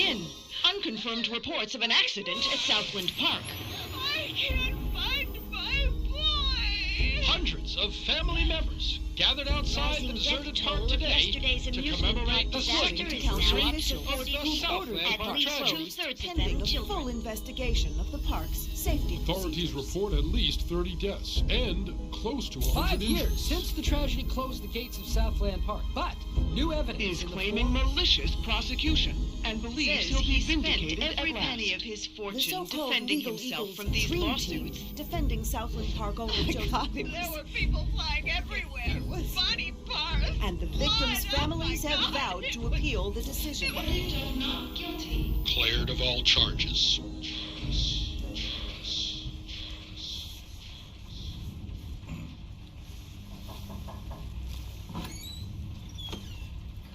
in. Unconfirmed reports of an accident at Southland Park. I can't find my boy! Hundreds of family members gathered outside the deserted park today to commemorate the 60th anniversary of the Southland Park tragedy. Pending a full investigation of the park's safety Authorities procedures. report at least 30 deaths and close to 100 5 years injuries. since the tragedy closed the gates of Southland Park, but new evidence Is in the claiming form- malicious prosecution and believes he'll be vindicated every at last. penny of his The fortune so-called defending Legal himself Eagles from these dream lawsuits. team defending Southland Park owner Joseph. There were people flying everywhere. Body parts. And the victims' Blood. families Oh my have God. vowed to appeal the decision. Not guilty. Cleared of all charges.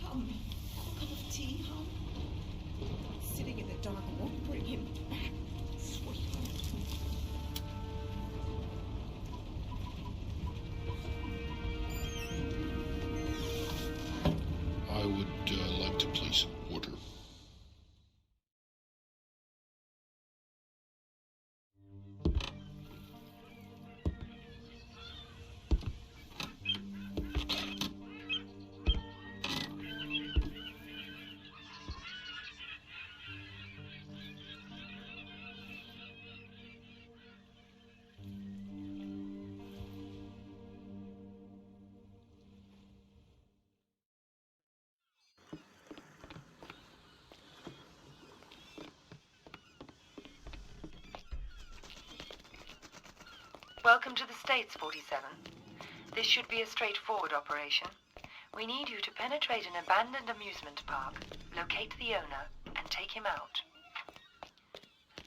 Come, a cup of tea, huh? Sitting in the dark won't bring him back, sweetheart. I would like to place an order. Welcome to the States, 47. This should be a straightforward operation. We need you to penetrate an abandoned amusement park, locate the owner, and take him out.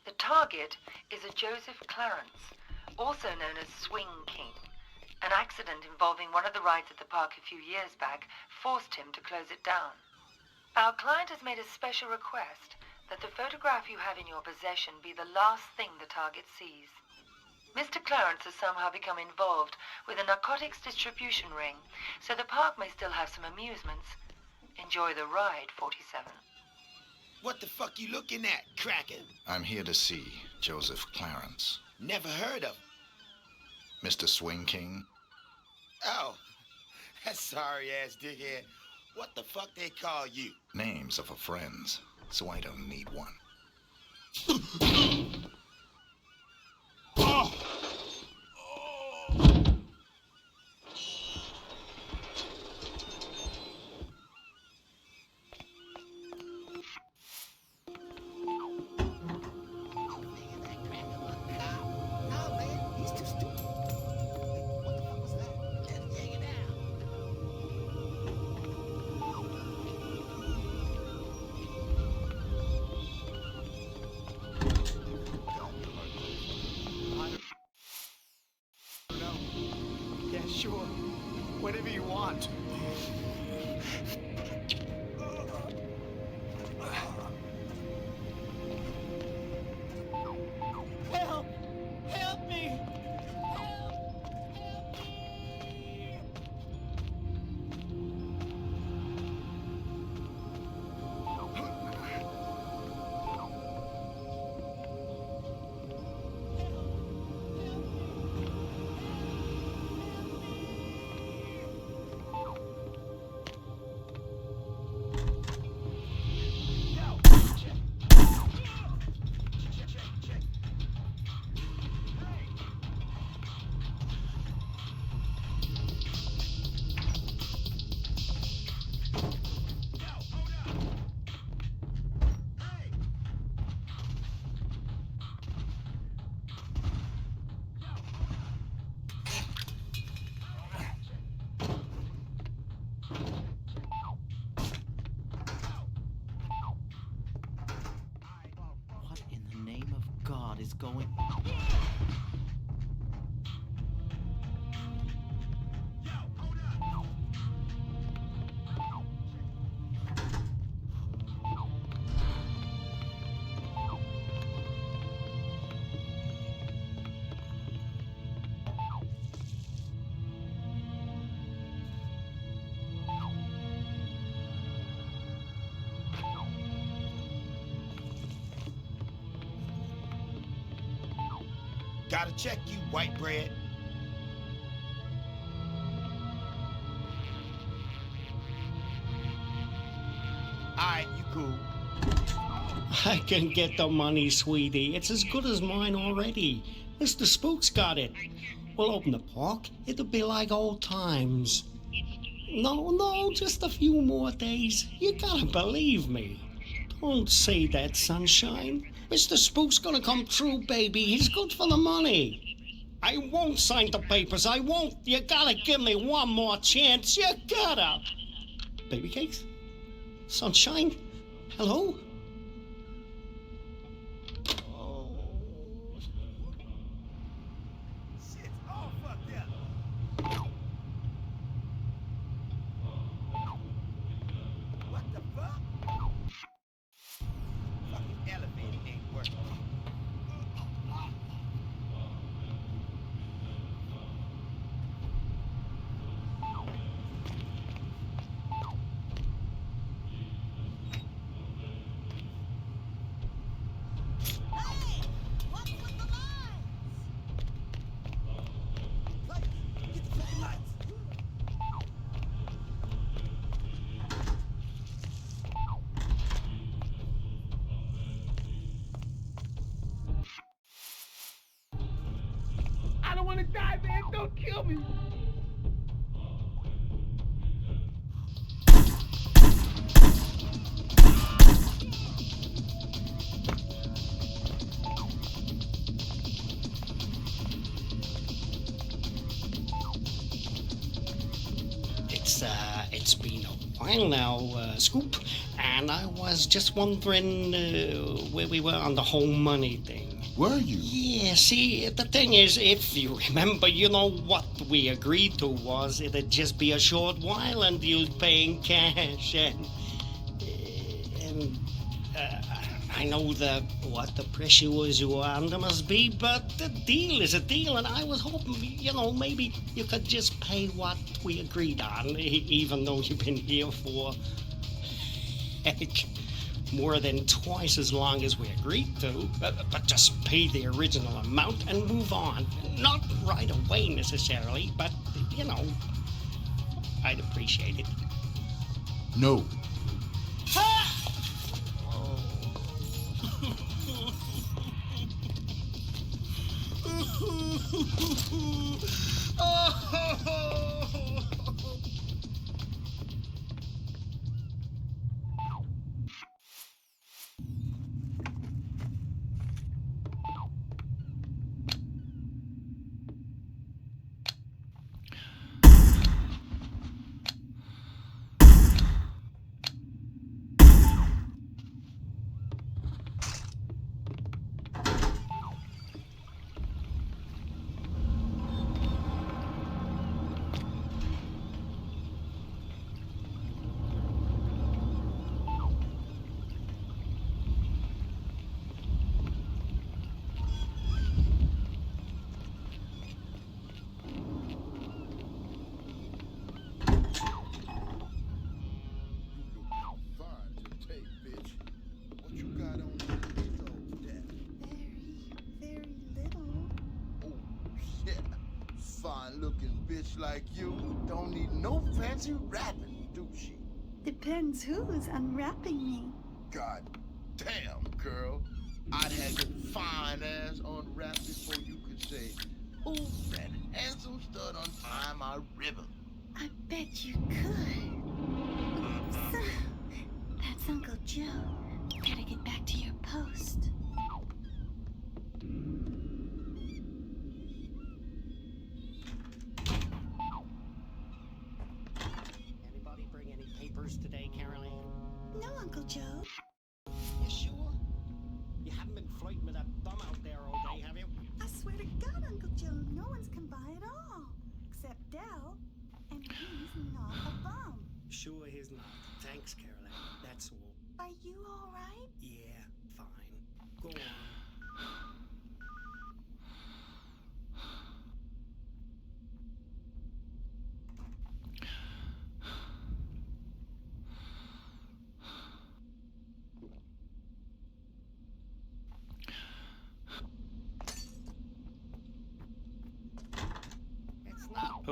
The target is a Joseph Clarence, also known as Swing King. An accident involving one of the rides at the park a few years back forced him to close it down. Our client has made a special request that the photograph you have in your possession be the last thing the target sees. Mr. Clarence has somehow become involved with a narcotics distribution ring, so the park may still have some amusements. Enjoy the ride, 47. What the fuck you looking at, Kraken? I'm here to see Joseph Clarence. Never heard of. Mr. Swing King? Oh, that sorry-ass dickhead. What the fuck they call you? Names are for friends, so I don't need one. No, man, he's too stupid. What the fuck was that? Just take it out. No. Yeah, sure. Whatever you want. Help! Help me! What in the name of God is going... Gotta check you, white bread. Alright, you cool. I can get the money, sweetie. It's as good as mine already. Mr. Spook's got it. We'll open the park. It'll be like old times. No, just a few more days. You gotta believe me. Don't say that, sunshine. Mr. Spook's gonna come true, baby. He's good for the money. I won't sign the papers. I won't. You gotta give me one more chance. You gotta. Baby cakes? Sunshine? Hello? Shit's all fucked up. What the fuck? Fucking elevator ain't working. I don't want to die, man. Don't kill me. It's been a while now, Scoop, and I was just wondering where we were on the whole money thing. Were you? Yeah, see, the thing is, if you remember, you know what we agreed to was it'd just be a short while and you'd pay in cash, and I know what the pressure was you were under must be, but the deal is a deal, and I was hoping, maybe you could just pay what we agreed on, even though you've been here for, heck, more than twice as long as we agreed to, but just pay the original amount and move on. Not right away necessarily, but, I'd appreciate it. No. Fine-looking bitch like you don't need no fancy wrapping, do she? Depends who's unwrapping me. God damn, girl. I'd have your fine ass unwrapped before you could say, who's that handsome stud untying my ribbon? I bet you could. So, that's Uncle Joe. Gotta get back to your post. Anybody bring any papers today, Caroline? No, Uncle Joe. You sure? You haven't been flirting with that bum out there all day, have you? I swear to God, Uncle Joe, no one's come by at all. Except Dell. And he's not a bum. Sure he's not. Thanks, Caroline. That's all. Are you all right? Yeah, fine. Go on.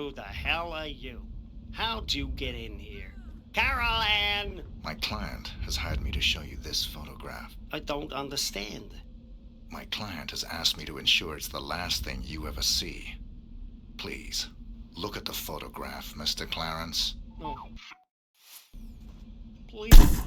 Who the hell are you? How'd you get in here? Carol Ann! My client has hired me to show you this photograph. I don't understand. My client has asked me to ensure it's the last thing you ever see. Please, look at the photograph, Mr. Clarence. No. Please.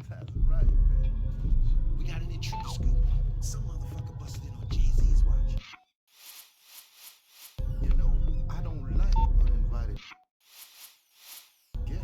That's right, baby. We got an intruder scoop. Some motherfucker busted in on Jay-Z's watch. You know, I don't like uninvited guests.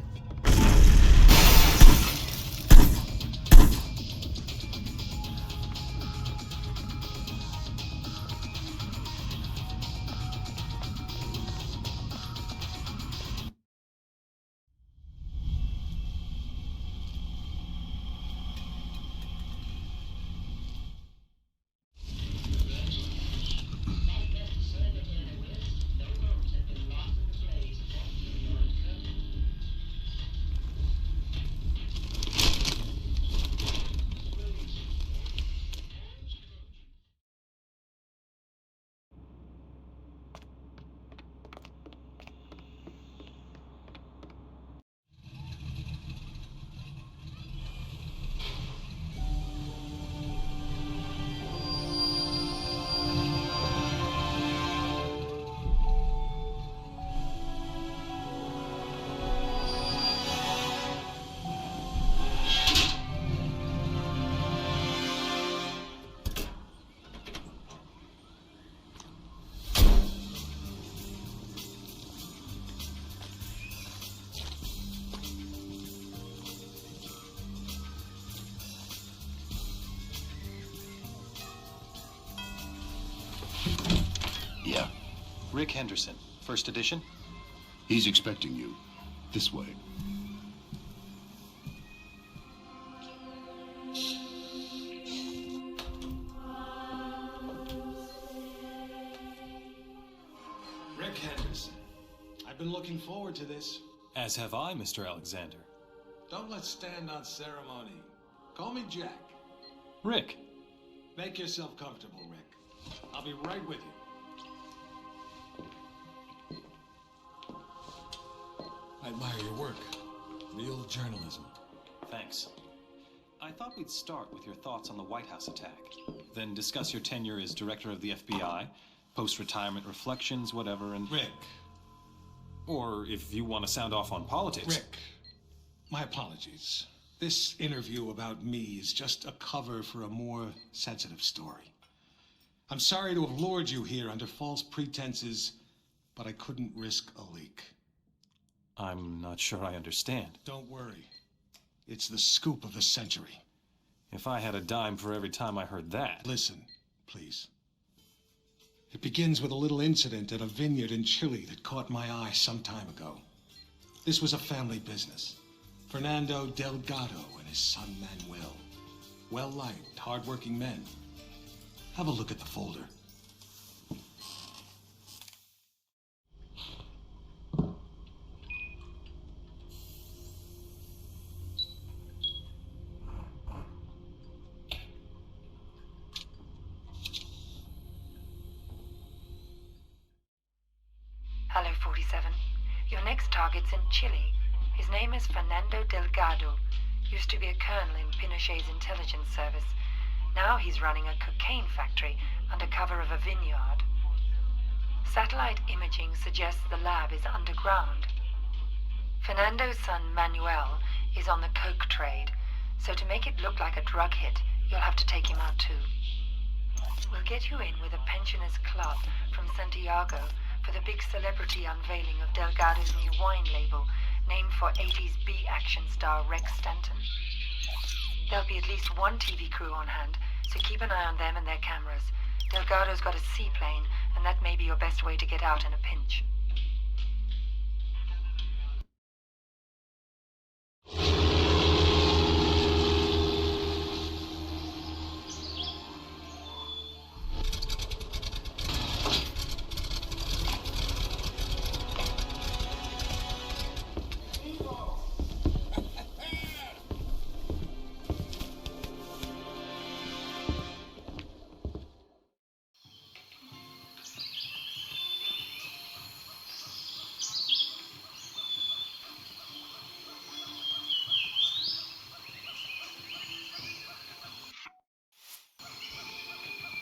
Yeah. Rick Henderson, first edition. He's expecting you. This way. Rick Henderson. I've been looking forward to this. As have I, Mr. Alexander. Don't let's stand on ceremony. Call me Jack. Rick. Make yourself comfortable, Rick. I'll be right with you. I admire your work. Real journalism. Thanks. I thought we'd start with your thoughts on the White House attack. Then discuss your tenure as director of the FBI, post-retirement reflections, whatever, and... Rick. Or if you want to sound off on politics. Rick, my apologies. This interview about me is just a cover for a more sensitive story. I'm sorry to have lured you here under false pretenses, but I couldn't risk a leak. I'm not sure I understand. Don't worry. It's the scoop of the century. If I had a dime for every time I heard that... Listen, please. It begins with a little incident at a vineyard in Chile that caught my eye some time ago. This was a family business. Fernando Delgado and his son Manuel. Well-liked, hard-working men. Have a look at the folder. Hello, 47. Your next target's in Chile. His name is Fernando Delgado. Used to be a colonel in Pinochet's intelligence service. Now he's running a cocaine factory under cover of a vineyard. Satellite imaging suggests the lab is underground. Fernando's son Manuel is on the coke trade, so to make it look like a drug hit, you'll have to take him out too. We'll get you in with a pensioners club from Santiago for the big celebrity unveiling of Delgado's new wine label, named for 80s B-action star Rex Stanton. There'll be at least one TV crew on hand, so keep an eye on them and their cameras. Delgado's got a seaplane, and that may be your best way to get out in a pinch.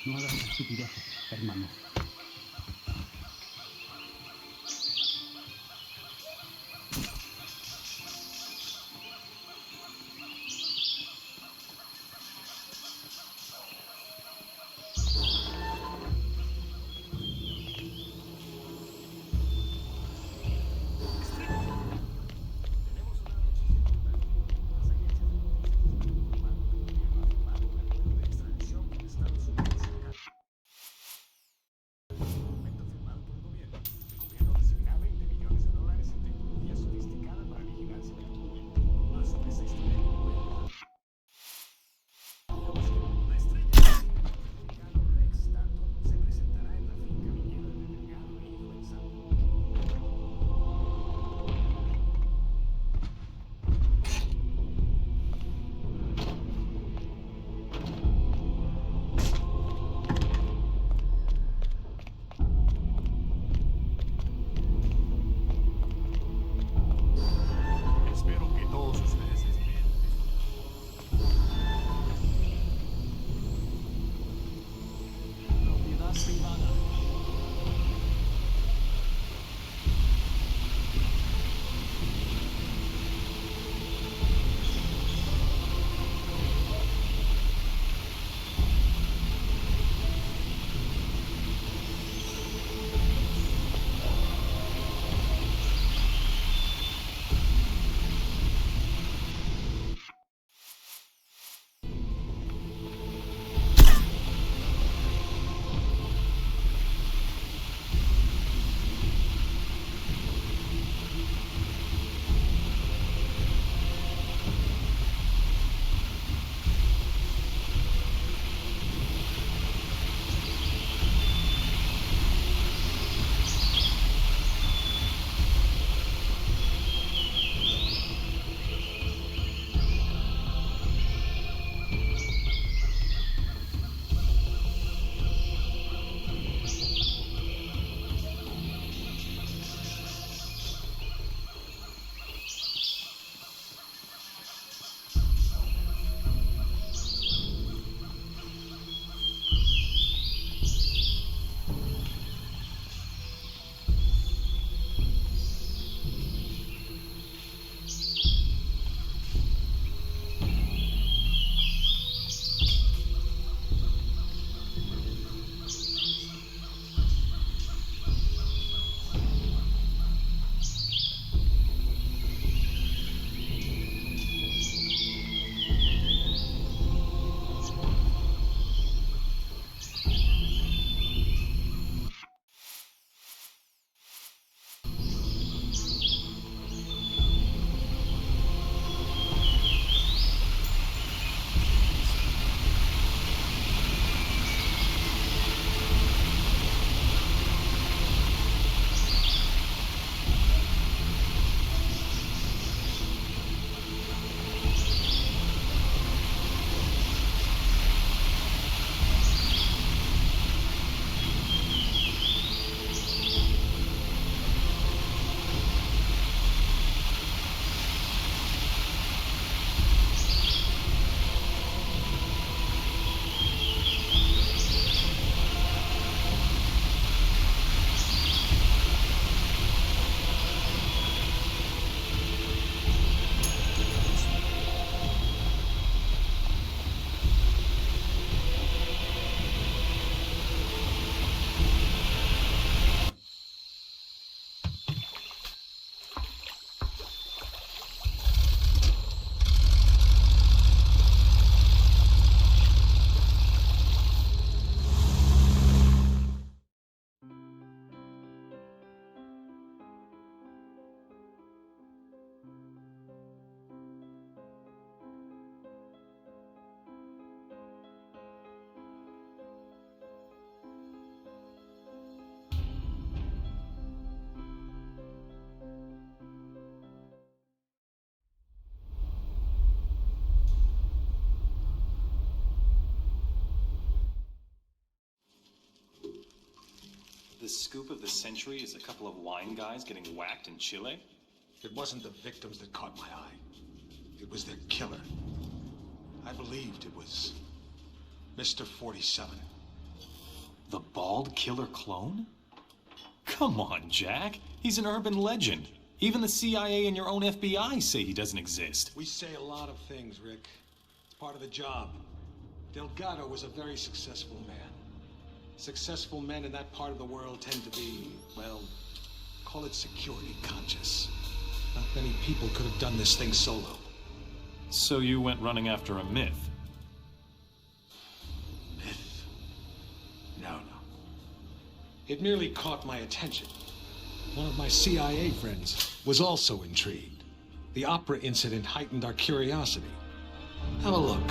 No hagas estupideces, hermano. The scoop of the century is a couple of wine guys getting whacked in Chile? It wasn't the victims that caught my eye. It was their killer. I believed it was Mr. 47. The bald killer clone? Come on, Jack. He's an urban legend. Even the CIA and your own FBI say he doesn't exist. We say a lot of things, Rick. It's part of the job. Delgado was a very successful man. Successful men in that part of the world tend to be, well, call it security conscious. Not many people could have done this thing solo. So you went running after a myth? Myth? No. It merely caught my attention. One of my CIA friends was also intrigued. The opera incident heightened our curiosity. Have a look.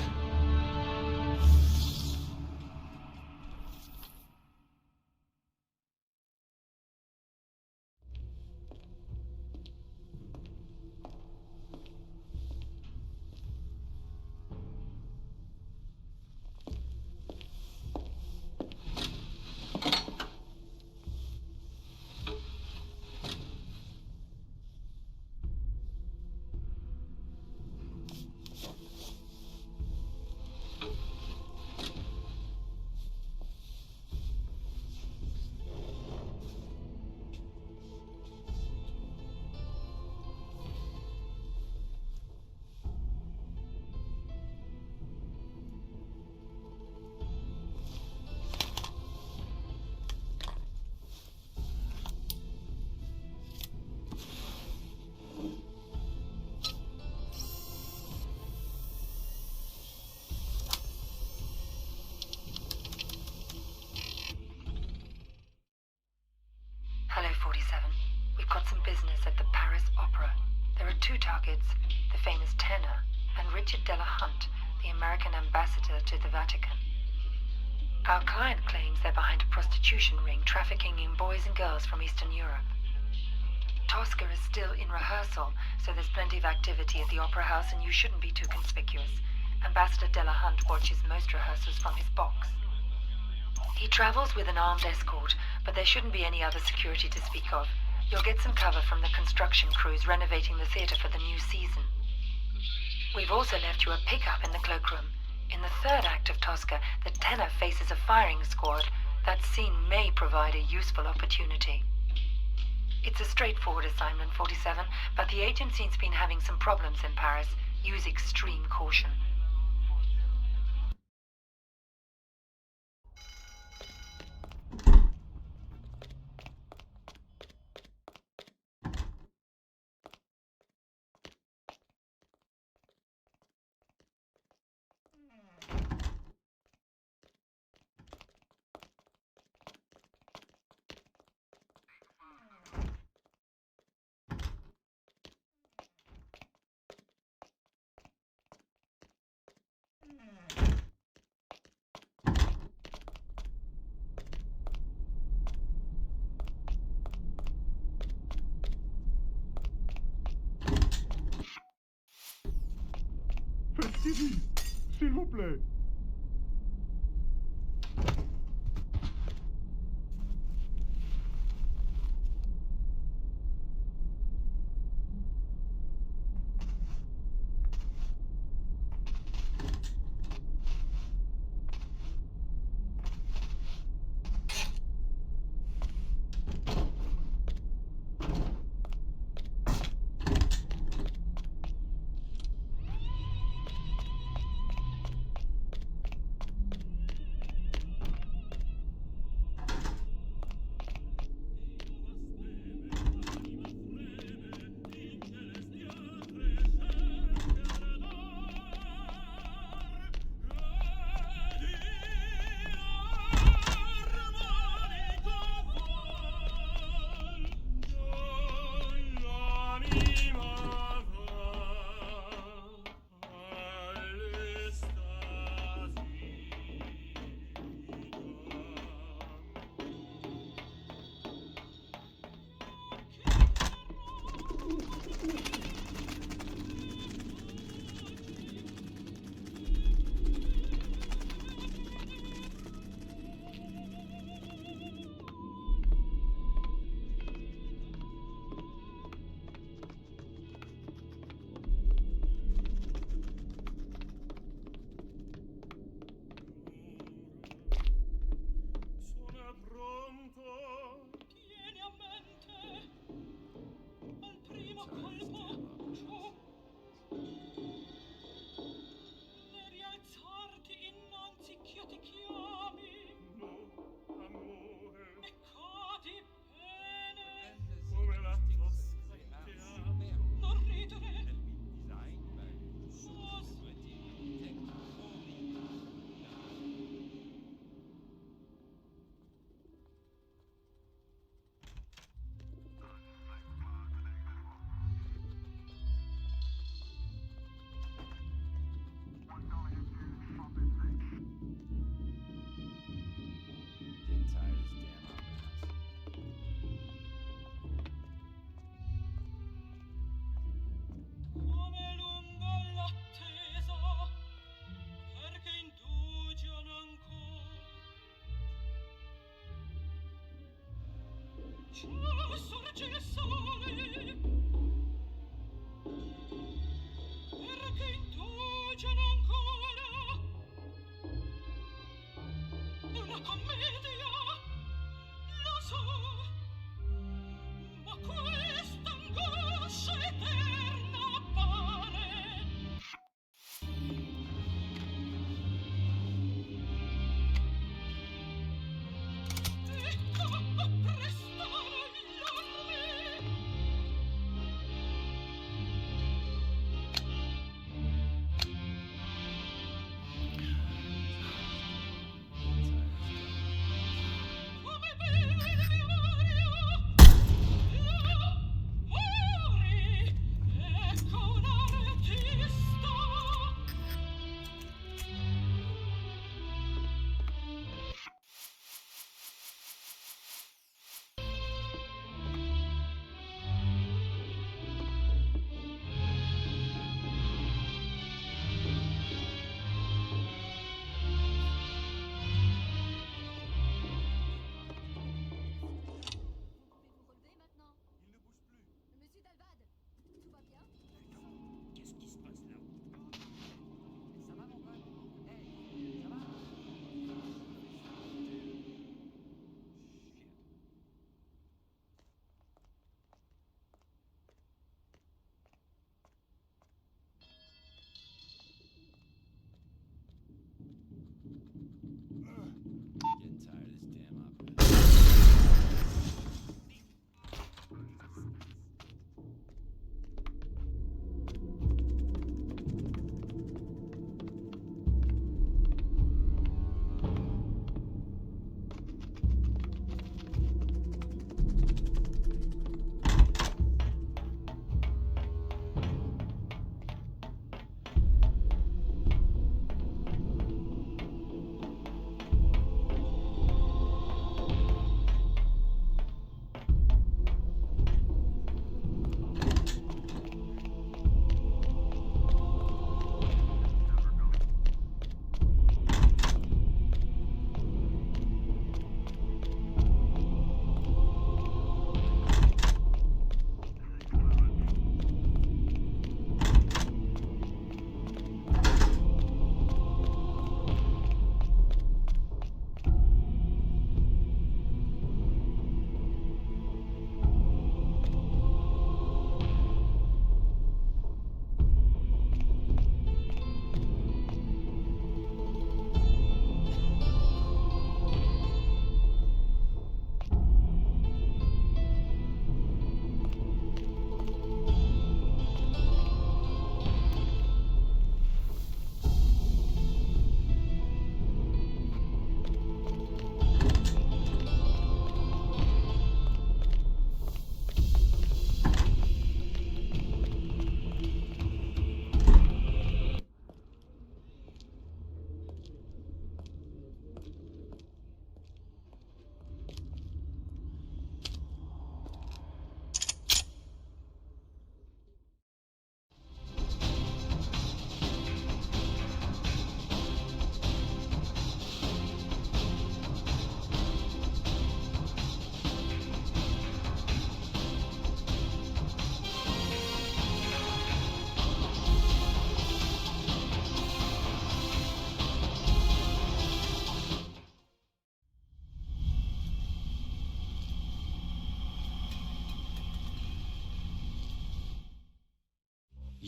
Hello, 47. We've got some business at the Paris Opera. There are two targets, the famous tenor and Richard Delahunt, the American ambassador to the Vatican. Our client claims they're behind a prostitution ring trafficking in boys and girls from Eastern Europe. Tosca is still in rehearsal, so there's plenty of activity at the Opera House and you shouldn't be too conspicuous. Ambassador Delahunt watches most rehearsals from his box. He travels with an armed escort, but there shouldn't be any other security to speak of. You'll get some cover from the construction crews renovating the theater for the new season. We've also left you a pickup in the cloakroom. In the third act of Tosca, the tenor faces a firing squad. That scene may provide a useful opportunity. It's a straightforward assignment, 47, but the agency's been having some problems in Paris. Use extreme caution. S'il vous plaît.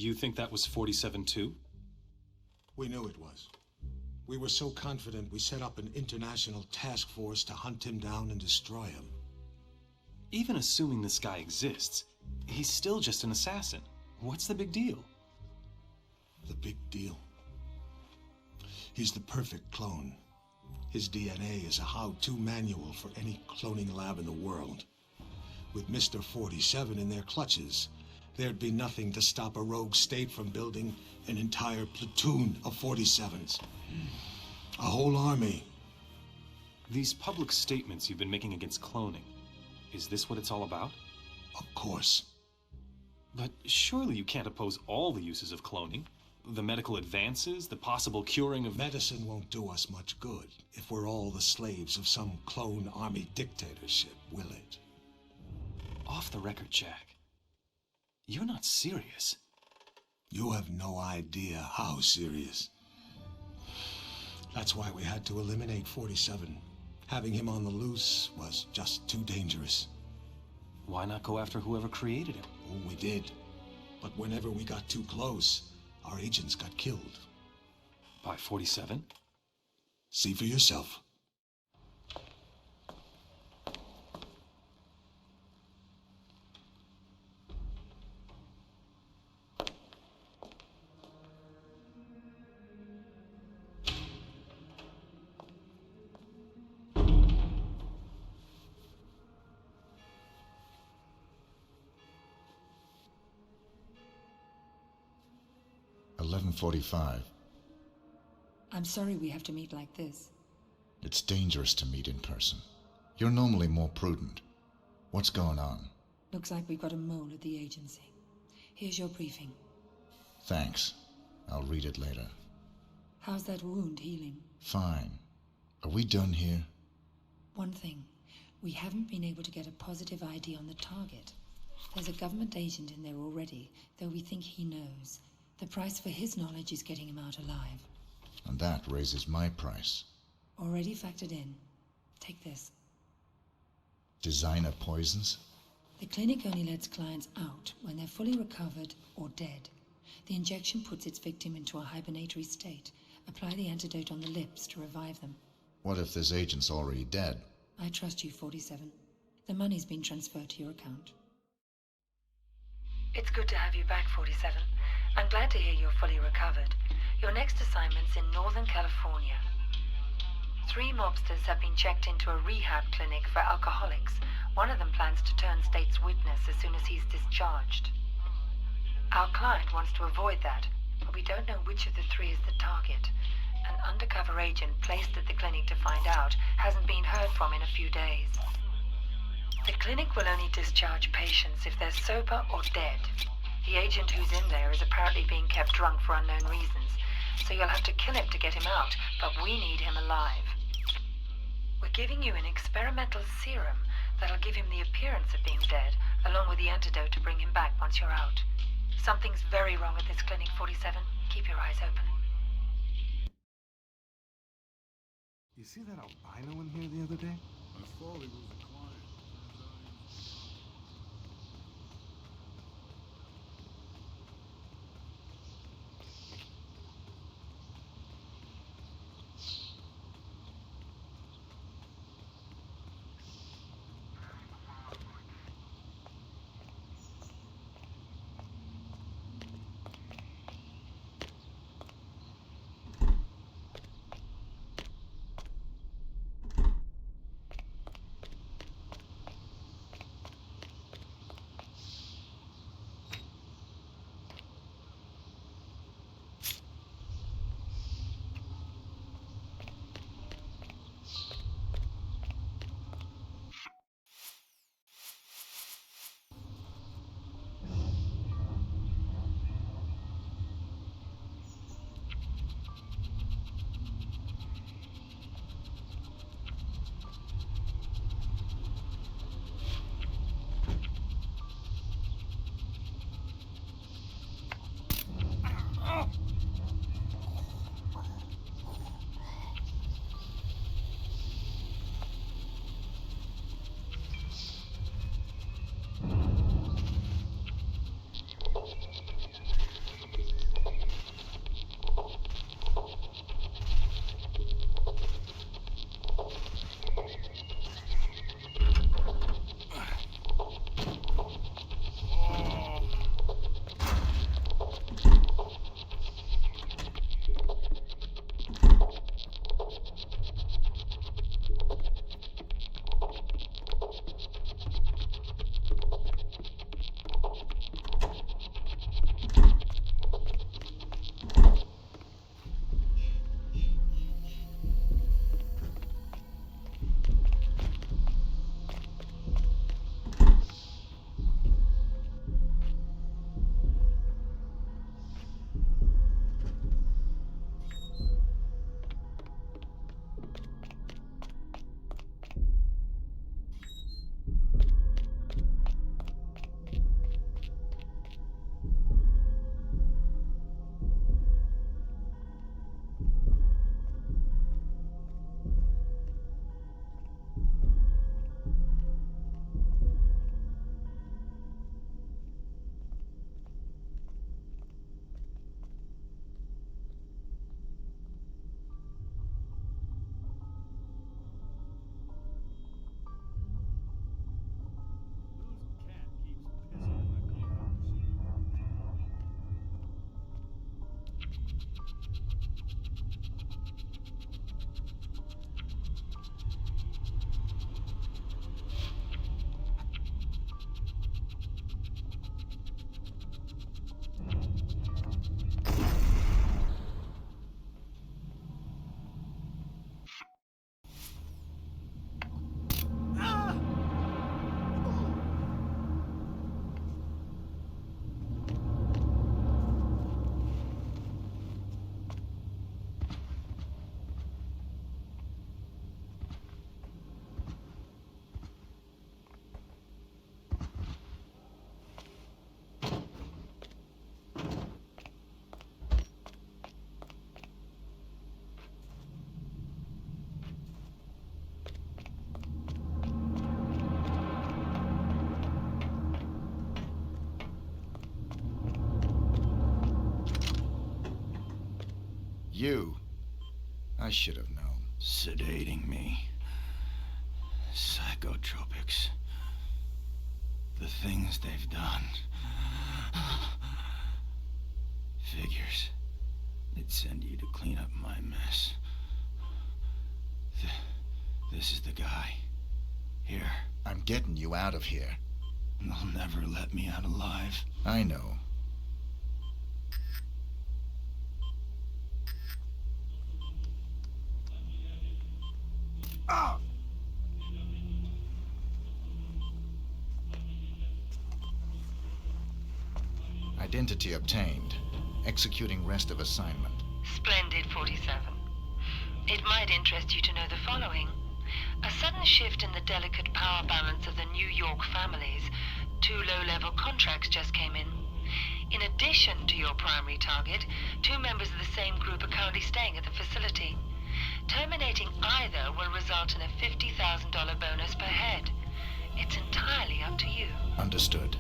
You think that was 47 too? We knew it was. We were so confident we set up an international task force to hunt him down and destroy him. Even assuming this guy exists, he's still just an assassin. What's the big deal? The big deal? He's the perfect clone. His DNA is a how-to manual for any cloning lab in the world. With Mr. 47 in their clutches, there'd be nothing to stop a rogue state from building an entire platoon of 47s. A whole army. These public statements you've been making against cloning, is this what it's all about? Of course. But surely you can't oppose all the uses of cloning. The medical advances, the possible curing of... Medicine won't do us much good if we're all the slaves of some clone army dictatorship, will it? off the record, Jack. You're not serious. You have no idea how serious. That's why we had to eliminate 47. Having him on the loose was just too dangerous. Why not go after whoever created him? Oh, we did. But whenever we got too close, our agents got killed. By 47? See for yourself. .45. I'm sorry we have to meet like this. It's dangerous to meet in person. You're normally more prudent. What's going on? Looks like we've got a mole at the agency. Here's your briefing. Thanks. I'll read it later. How's that wound healing? Fine. Are we done here? One thing. We haven't been able to get a positive ID on the target. There's a government agent in there already, though we think he knows. The price for his knowledge is getting him out alive. And that raises my price. Already factored in. Take this. Designer poisons? The clinic only lets clients out when they're fully recovered or dead. The injection puts its victim into a hibernatory state. Apply the antidote on the lips to revive them. What if this agent's already dead? I trust you, 47. The money's been transferred to your account. It's good to have you back, 47. I'm glad to hear you're fully recovered. Your next assignment's in Northern California. 3 mobsters have been checked into a rehab clinic for alcoholics. One of them plans to turn state's witness as soon as he's discharged. Our client wants to avoid that, but we don't know which of the 3 is the target. An undercover agent placed at the clinic to find out hasn't been heard from in a few days. The clinic will only discharge patients if they're sober or dead. The agent who's in there is apparently being kept drunk for unknown reasons, so you'll have to kill him to get him out, but we need him alive. We're giving you an experimental serum that'll give him the appearance of being dead, along with the antidote to bring him back once you're out. Something's very wrong at this clinic, 47. Keep your eyes open. You see that albino in here the other day? I thought he was a client. You. I should have known. Sedating me. Psychotropics. The things they've done. Figures. They'd send you to clean up my mess. This is the guy. Here. I'm getting you out of here. They'll never let me out alive. I know. Ah! Identity obtained. Executing rest of assignment. Splendid, 47. It might interest you to know the following. A sudden shift in the delicate power balance of the New York families. 2 low-level contracts just came in. In addition to your primary target, 2 members of the same group are currently staying at the facility. Terminating either will result in a $50,000 bonus per head. It's entirely up to you. Understood.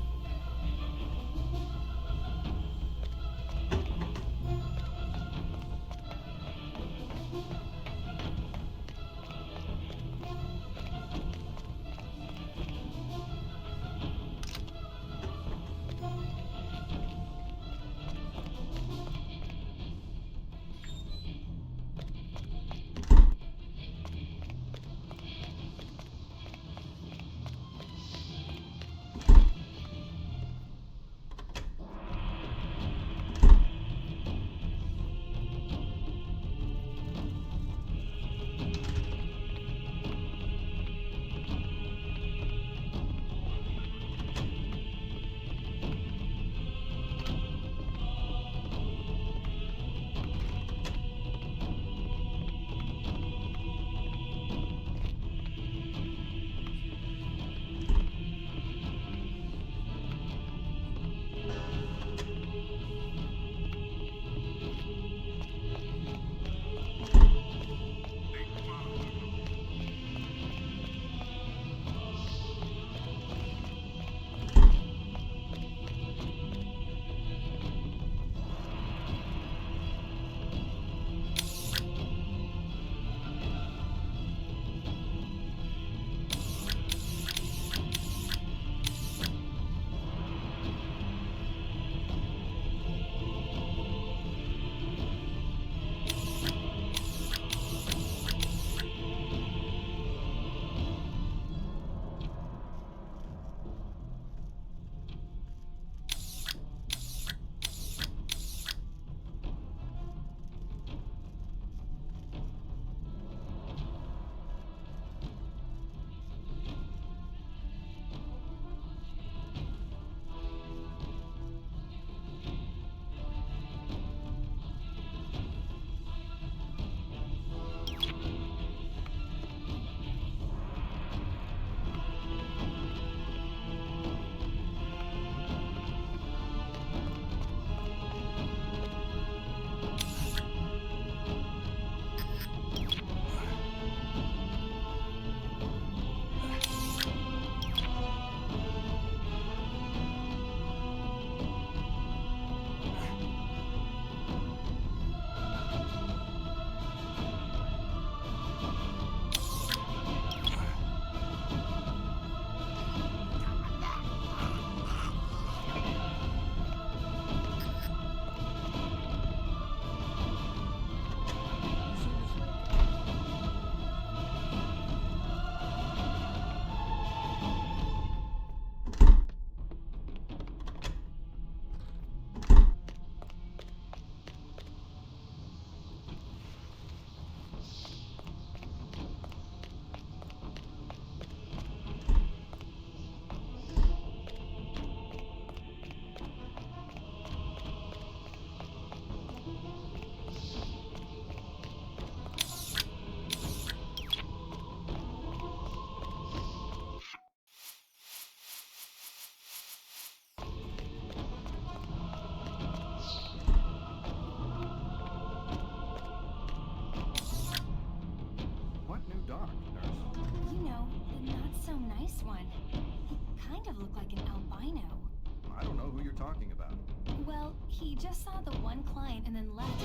He just saw the one client and then left.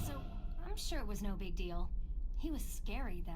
So I'm sure it was no big deal. He was scary, though.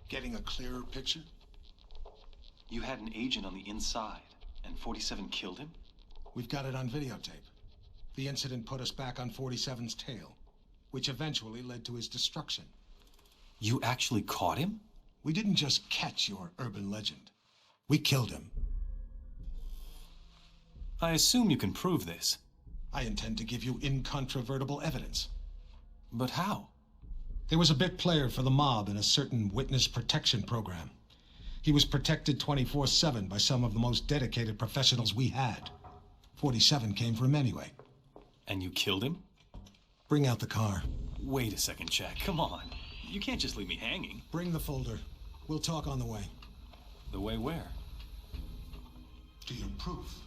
Getting a clearer picture? You had an agent on the inside, and 47 killed him? We've got it on videotape. The incident put us back on 47's tail, which eventually led to his destruction. You actually caught him? We didn't just catch your urban legend. We killed him. I assume you can prove this. I intend to give you incontrovertible evidence. But how? There was a bit player for the mob in a certain witness protection program. He was protected 24/7 by some of the most dedicated professionals we had. 47 came for him anyway. And you killed him? Bring out the car. Wait a second, Jack. Come on. You can't just leave me hanging. Bring the folder. We'll talk on the way. The way where? To your proof.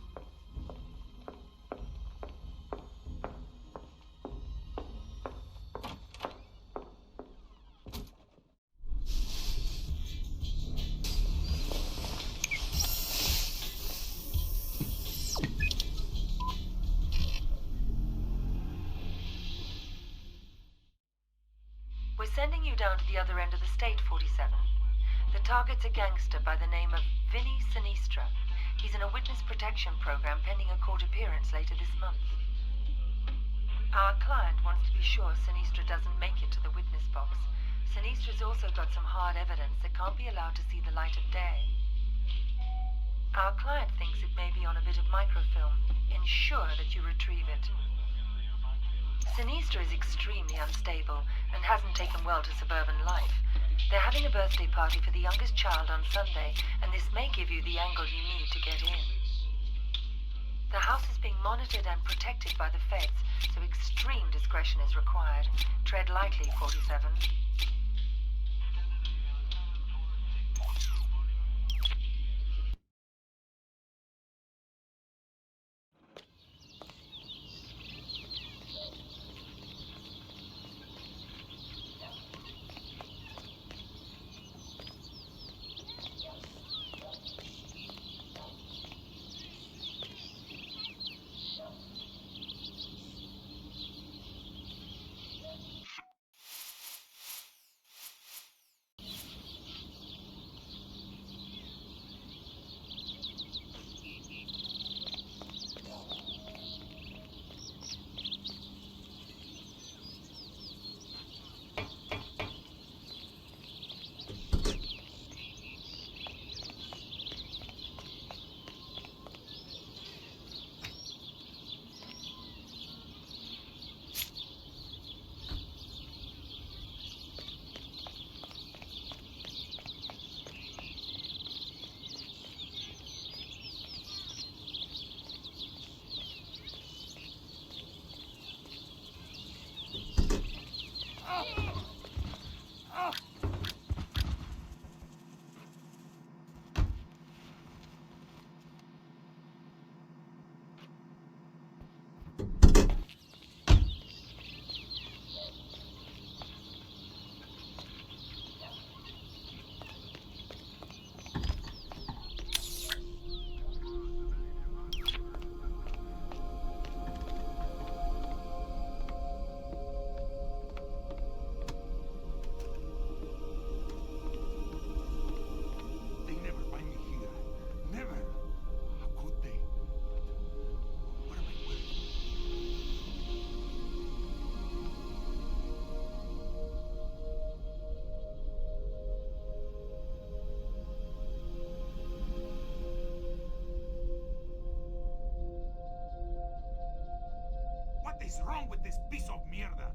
We're sending you down to the other end of the state, 47. The target's a gangster by the name of Vinny Sinistra. He's in a witness protection program pending a court appearance later this month. Our client wants to be sure Sinistra doesn't make it to the witness box. Sinistra's also got some hard evidence that can't be allowed to see the light of day. Our client thinks it may be on a bit of microfilm. Ensure that you retrieve it. Sinistra is extremely unstable and hasn't taken well to suburban life. They're having a birthday party for the youngest child on Sunday, and this may give you the angle you need to get in. The house is being monitored and protected by the feds, so extreme discretion is required. Tread lightly, 47. is wrong with this piece of mierda?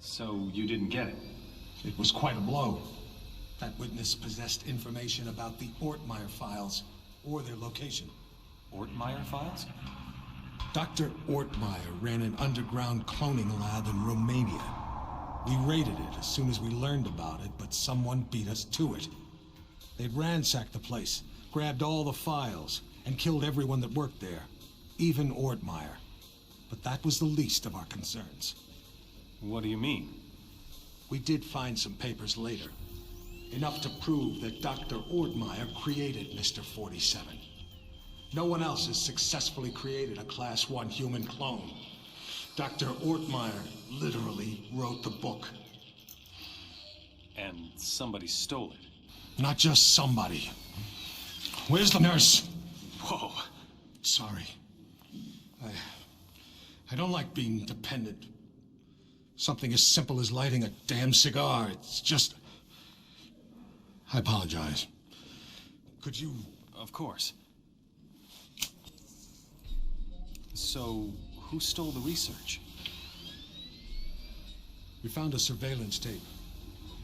So you didn't get it? It was quite a blow. That witness possessed information about the Ortmeyer files, or their location. Ortmeyer files? Dr. Ortmeyer ran an underground cloning lab in Romania. We raided it as soon as we learned about it, but someone beat us to it. They'd ransacked the place, grabbed all the files, and killed everyone that worked there, even Ortmeyer. But that was the least of our concerns. What do you mean? We did find some papers later. Enough to prove that Dr. Ortmeyer created Mr. 47. No one else has successfully created a Class 1 human clone. Dr. Ortmeyer literally wrote the book. And somebody stole it. Not just somebody. Where's the nurse? Whoa. Sorry. I don't like being dependent. Something as simple as lighting a damn cigar. It's just... I apologize. Could you... Of course. So, who stole the research? We found a surveillance tape.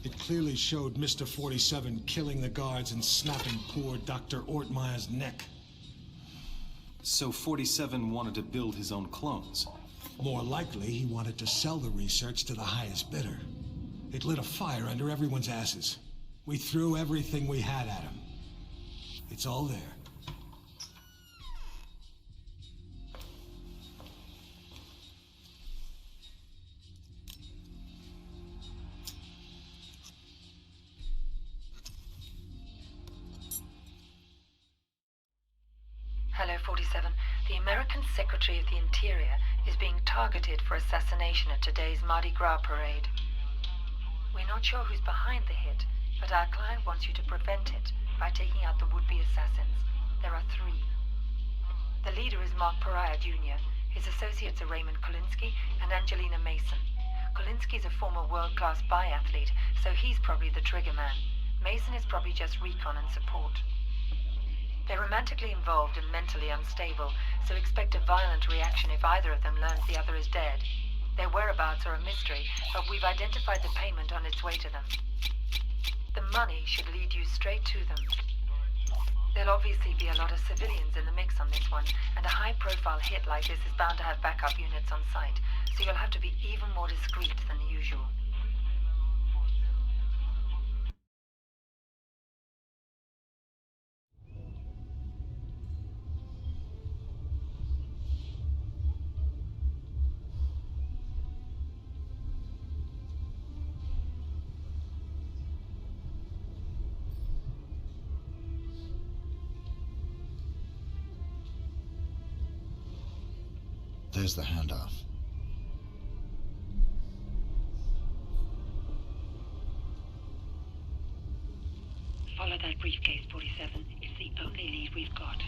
It clearly showed Mr. 47 killing the guards and snapping poor Dr. Ortmeyer's neck. So 47 wanted to build his own clones? More likely, he wanted to sell the research to the highest bidder. It lit a fire under everyone's asses. We threw everything we had at him. It's all there. Hello, 47. The American Secretary of the Interior is being targeted for assassination at today's Mardi Gras parade. We're not sure who's behind the hit, but our client wants you to prevent it by taking out the would-be assassins. There are 3. The leader is Mark Pariah Jr. His associates are Raymond Kolinsky and Angelina Mason. Kolinsky's a former world-class biathlete, so he's probably the trigger man. Mason is probably just recon and support. They're romantically involved and mentally unstable, so expect a violent reaction if either of them learns the other is dead. Their whereabouts are a mystery, but we've identified the payment on its way to them. The money should lead you straight to them. There'll obviously be a lot of civilians in the mix on this one, and a high-profile hit like this is bound to have backup units on site, so you'll have to be even more discreet than usual. There's the handoff. Follow that briefcase, 47. It's the only lead we've got.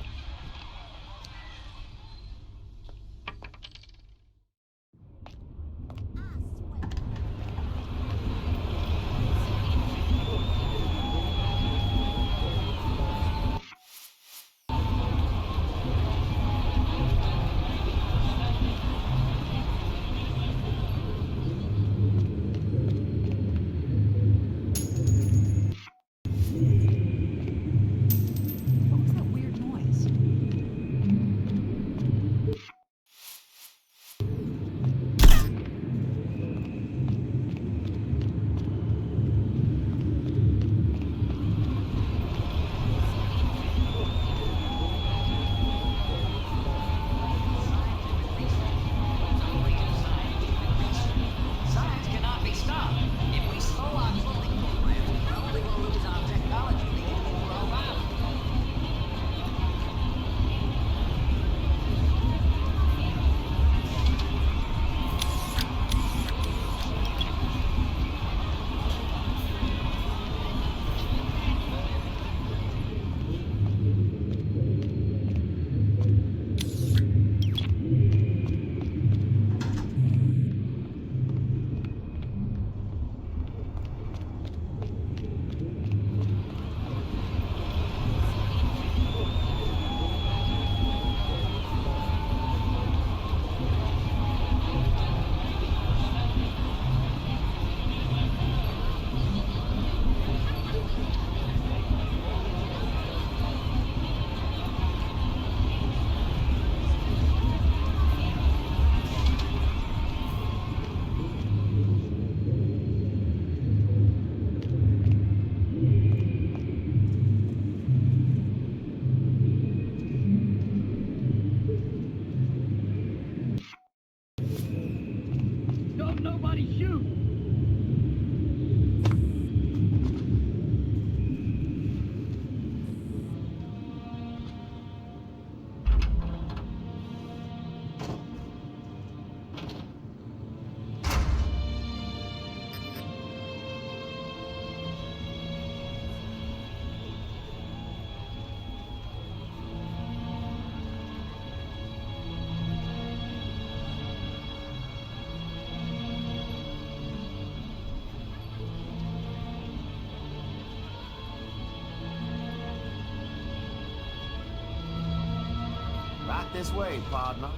Right this way, partner.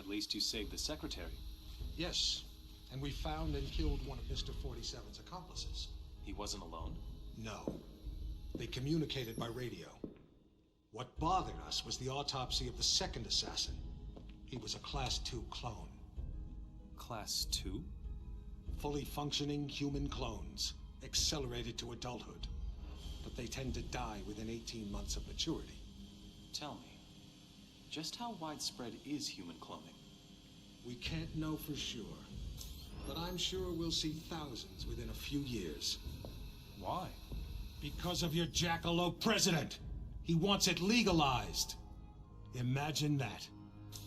At least you saved the secretary. Yes, and we found and killed one of Mr. 47's accomplices. He wasn't alone? No. They communicated by radio. What bothered us was the autopsy of the second assassin. He was a Class 2 clone. Class 2? Fully functioning human clones, accelerated to adulthood. But they tend to die within 18 months of maturity. Tell me, just how widespread is human cloning? We can't know for sure, but I'm sure we'll see thousands within a few years. Why? Because of your jackalope president. He wants it legalized. Imagine that.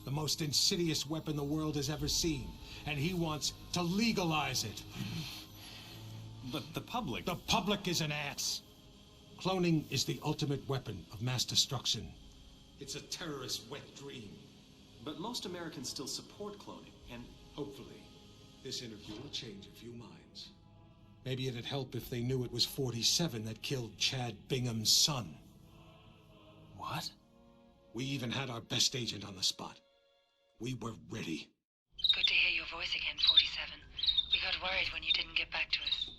The most insidious weapon the world has ever seen, and he wants to legalize it. But the public... The public is an ass. Cloning is the ultimate weapon of mass destruction. It's a terrorist's wet dream. But most Americans still support cloning, and... Hopefully, this interview will change a few minds. Maybe it'd help if they knew it was 47 that killed Chad Bingham's son. What? We even had our best agent on the spot. We were ready. Good to hear your voice again, 47. We got worried when you didn't get back to us.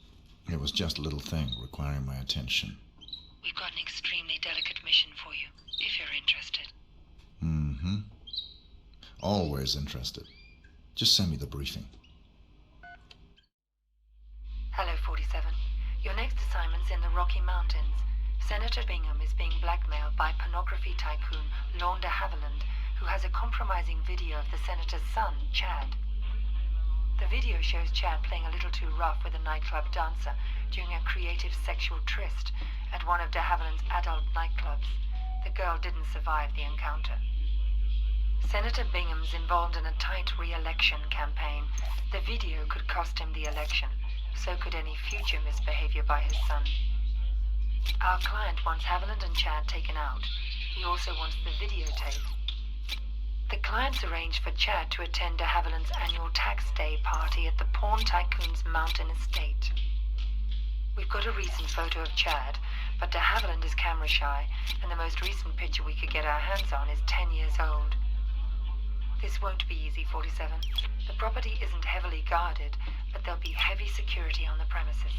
It was just a little thing requiring my attention. We've got an extremely delicate mission for you, if you're interested. Mm-hmm. Always interested. Just send me the briefing. Hello, 47. Your next assignment's in the Rocky Mountains. Senator Bingham is being blackmailed by pornography tycoon Lorne de Havilland, who has a compromising video of the senator's son, Chad. The video shows Chad playing a little too rough with a nightclub dancer during a creative sexual tryst at one of de Havilland's adult nightclubs. The girl didn't survive the encounter. Senator Bingham's involved in a tight re-election campaign. The video could cost him the election. So could any future misbehavior by his son. Our client wants Haviland and Chad taken out. He also wants the videotape. The client's arranged for Chad to attend de Haviland's annual tax day party at the porn tycoon's mountain estate. We've got a recent photo of Chad, but de Havilland is camera shy, and the most recent picture we could get our hands on is 10 years old. This won't be easy, 47. The property isn't heavily guarded, but there'll be heavy security on the premises.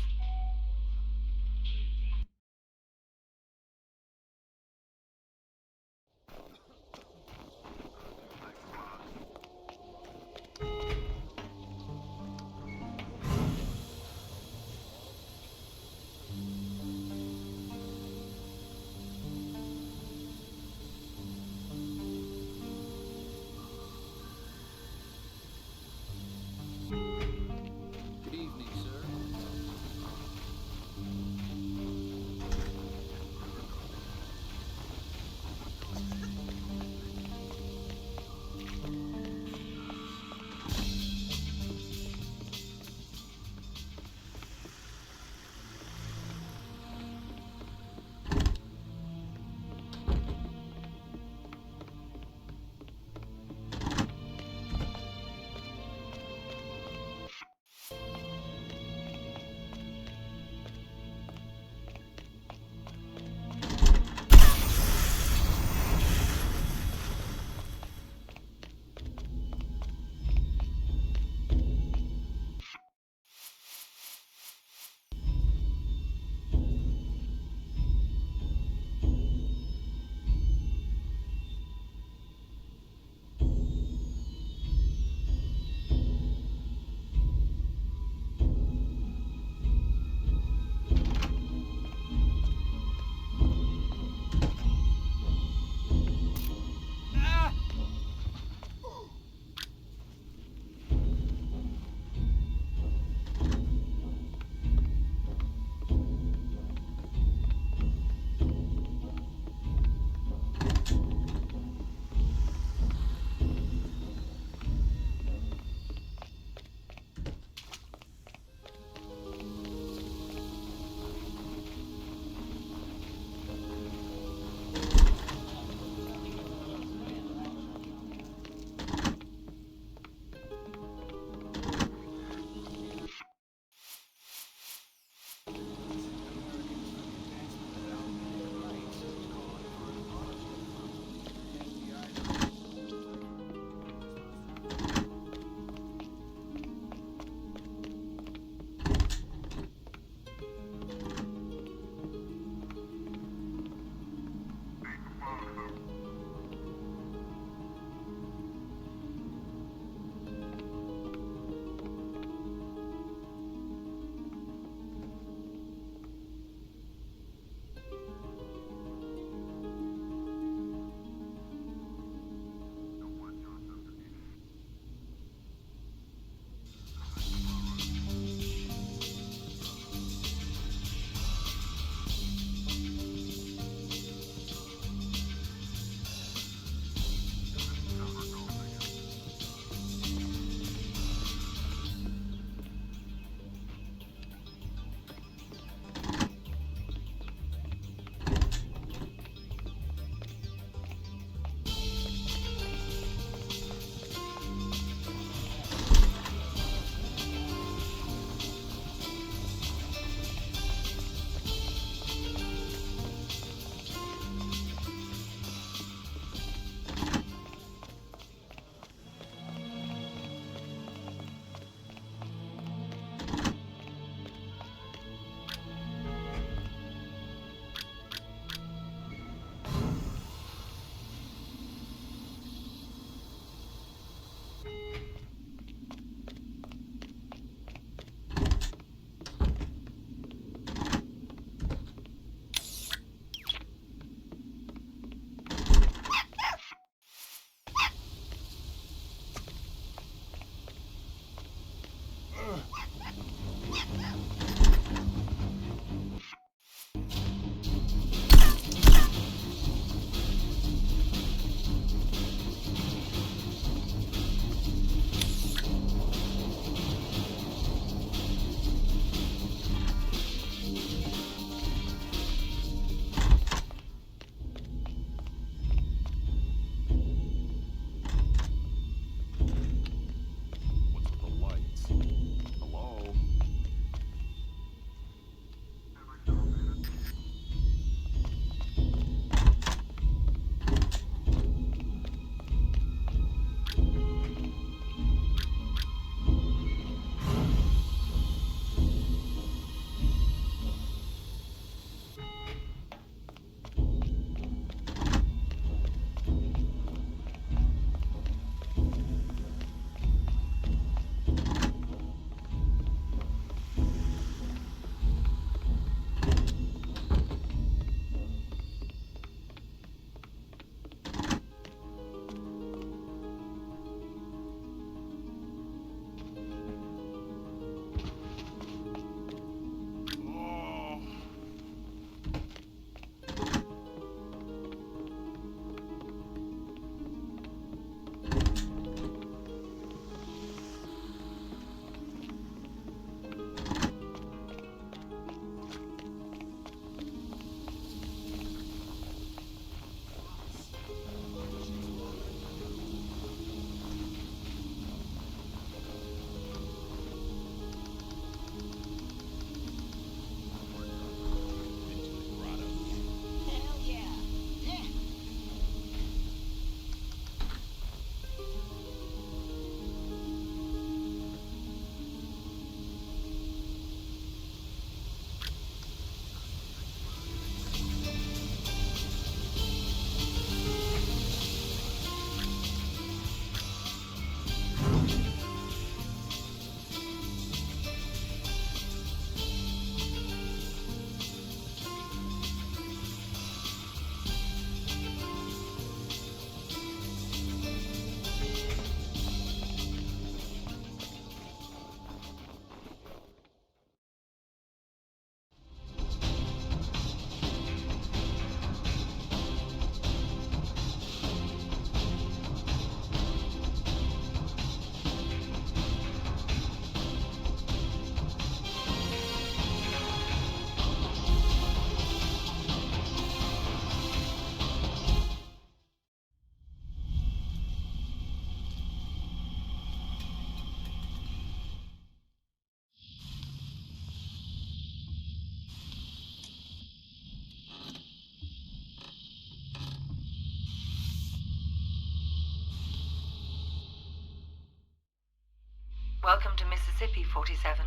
Welcome to Mississippi, 47.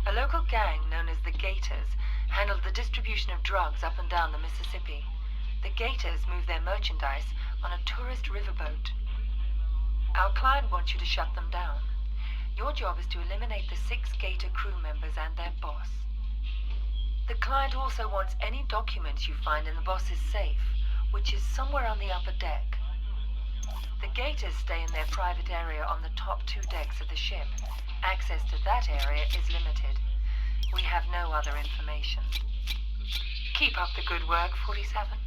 A local gang known as the Gators handled the distribution of drugs up and down the Mississippi. The Gators move their merchandise on a tourist riverboat. Our client wants you to shut them down. Your job is to eliminate the 6 Gator crew members and their boss. The client also wants any documents you find in the boss's safe, which is somewhere on the upper deck. The Gators stay in their private area on the top 2 decks of the ship. Access to that area is limited. We have no other information. Keep up the good work, 47.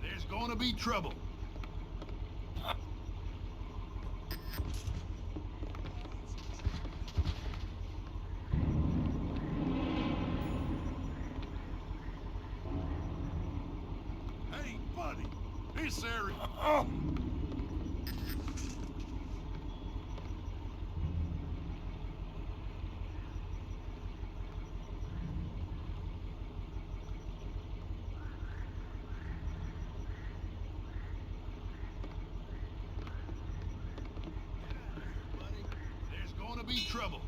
There's gonna be trouble. Hey, buddy, this area. There's gonna be trouble.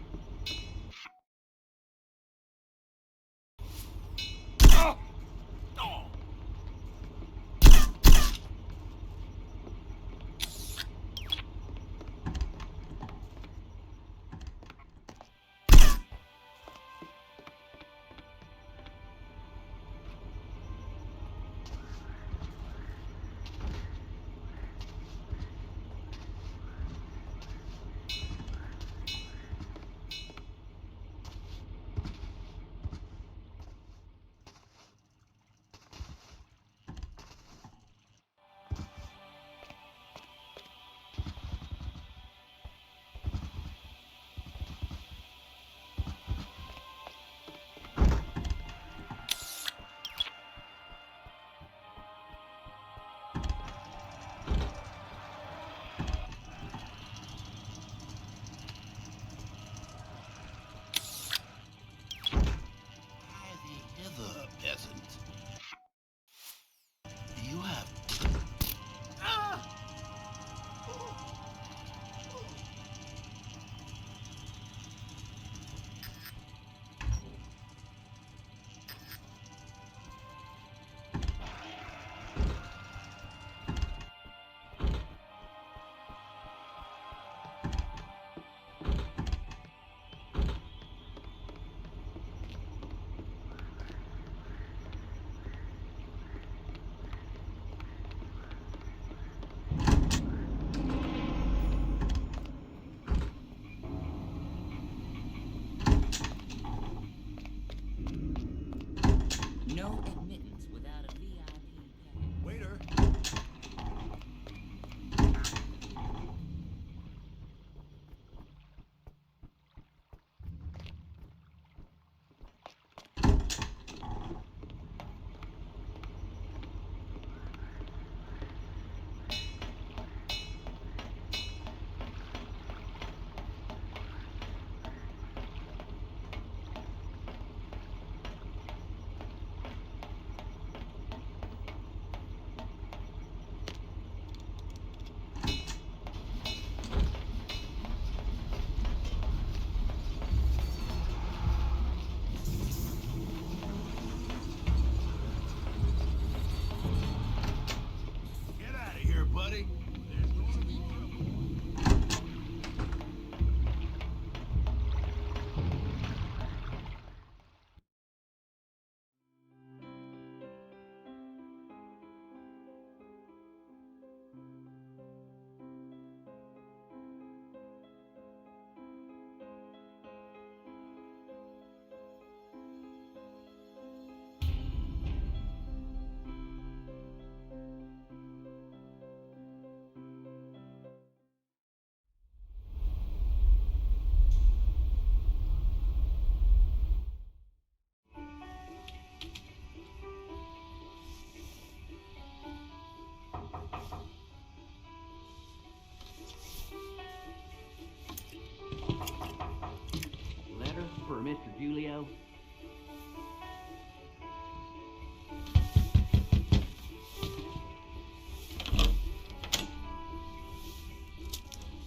for Mr. Julio?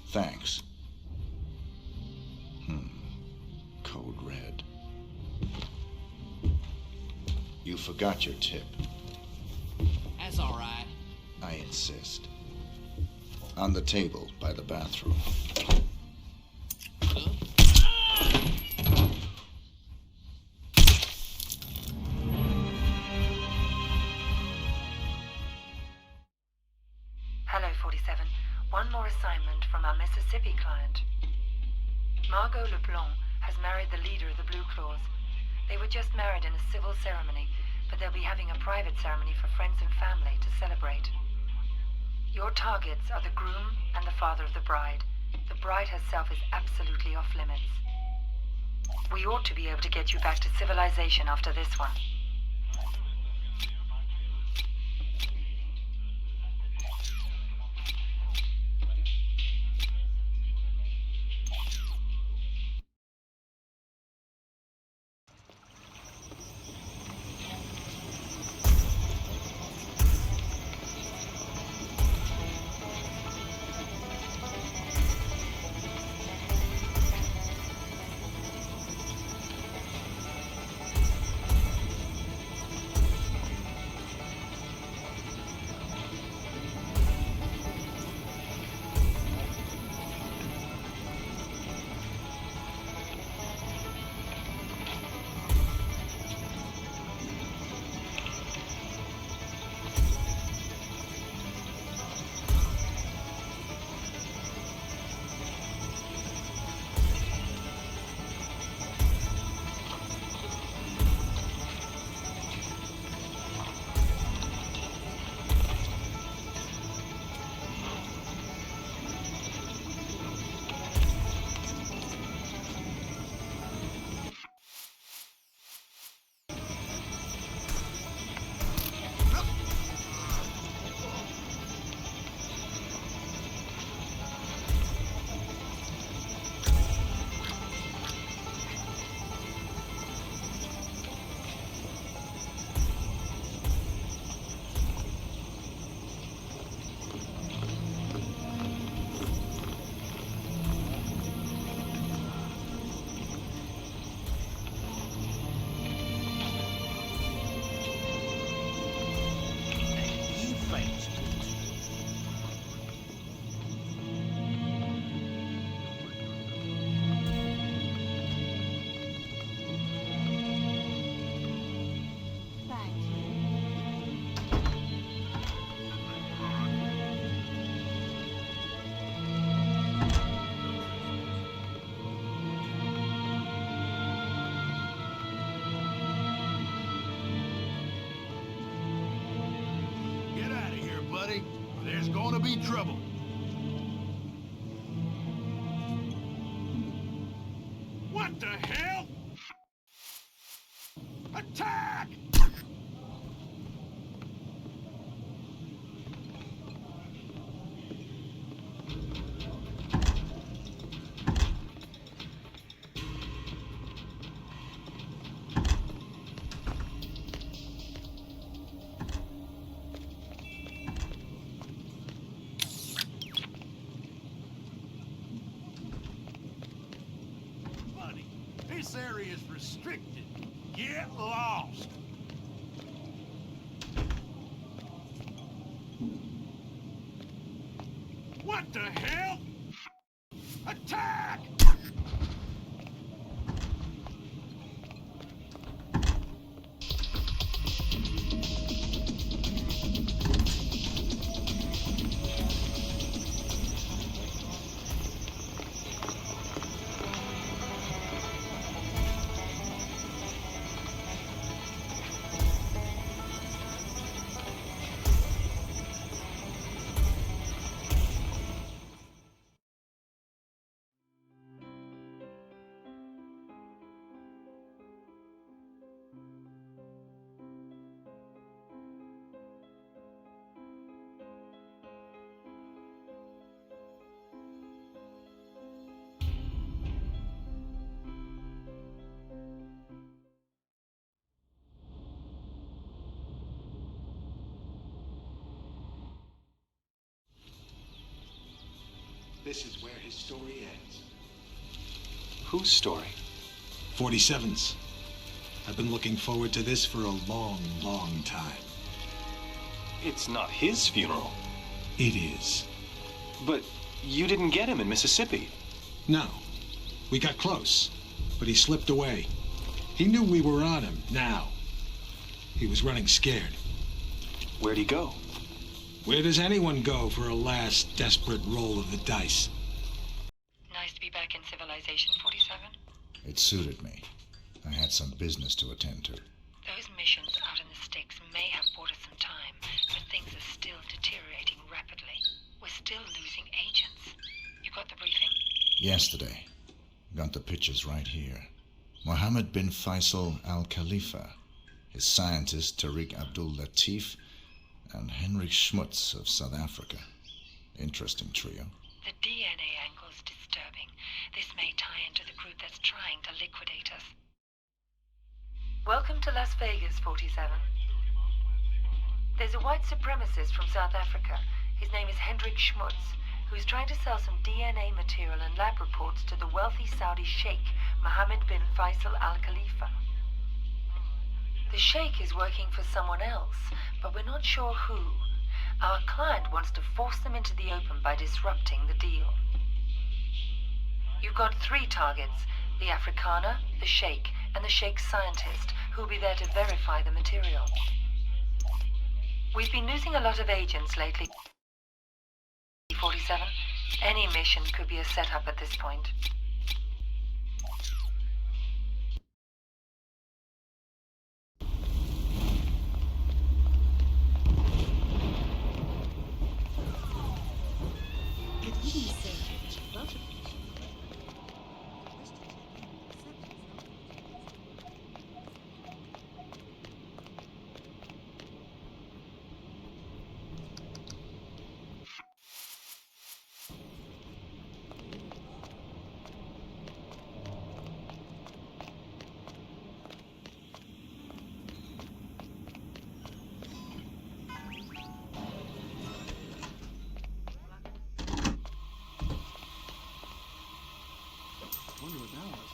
Thanks. Code red. You forgot your tip. That's all right. I insist. On the table by the bathroom. Hello, 47. One more assignment from our Mississippi client. Margot LeBlanc has married the leader of the Blue Claws. They were just married in a civil ceremony, but they'll be having a private ceremony for friends and family to celebrate. Your targets are the groom and the father of the bride. The bride herself is absolutely off limits. We ought to be able to get you back to civilization after this one. There's gonna be trouble. What the hell? Attack! This area is restricted. Get lost. What the hell? Attack! This is where his story ends. Whose story? 47's. I've been looking forward to this for a long, long time. It's not his funeral. It is. But you didn't get him in Mississippi. No. We got close, but he slipped away. He knew we were on him, now. He was running scared. Where'd he go? Where does anyone go for a last desperate roll of the dice? Nice to be back in civilization, 47. It suited me. I had some business to attend to. Those missions out in the sticks may have bought us some time, but things are still deteriorating rapidly. We're still losing agents. You got the briefing? Yesterday. Got the pictures right here. Mohammed bin Faisal Al Khalifa, his scientist Tariq Abdul Latif, and Henrik Schmutz of South Africa. Interesting trio. The DNA angle's disturbing. This may tie into the group that's trying to liquidate us. Welcome to Las Vegas, 47. There's a white supremacist from South Africa. His name is Henrik Schmutz, who's trying to sell some DNA material and lab reports to the wealthy Saudi sheikh, Mohammed bin Faisal Al Khalifa. The sheikh is working for someone else, but we're not sure who. Our client wants to force them into the open by disrupting the deal. You've got 3 targets, the Afrikaner, the sheikh, and the sheikh's scientist, who'll be there to verify the material. We've been losing a lot of agents lately. 47. Any mission could be a setup at this point. Wonder what that was.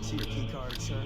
See your key card, sir?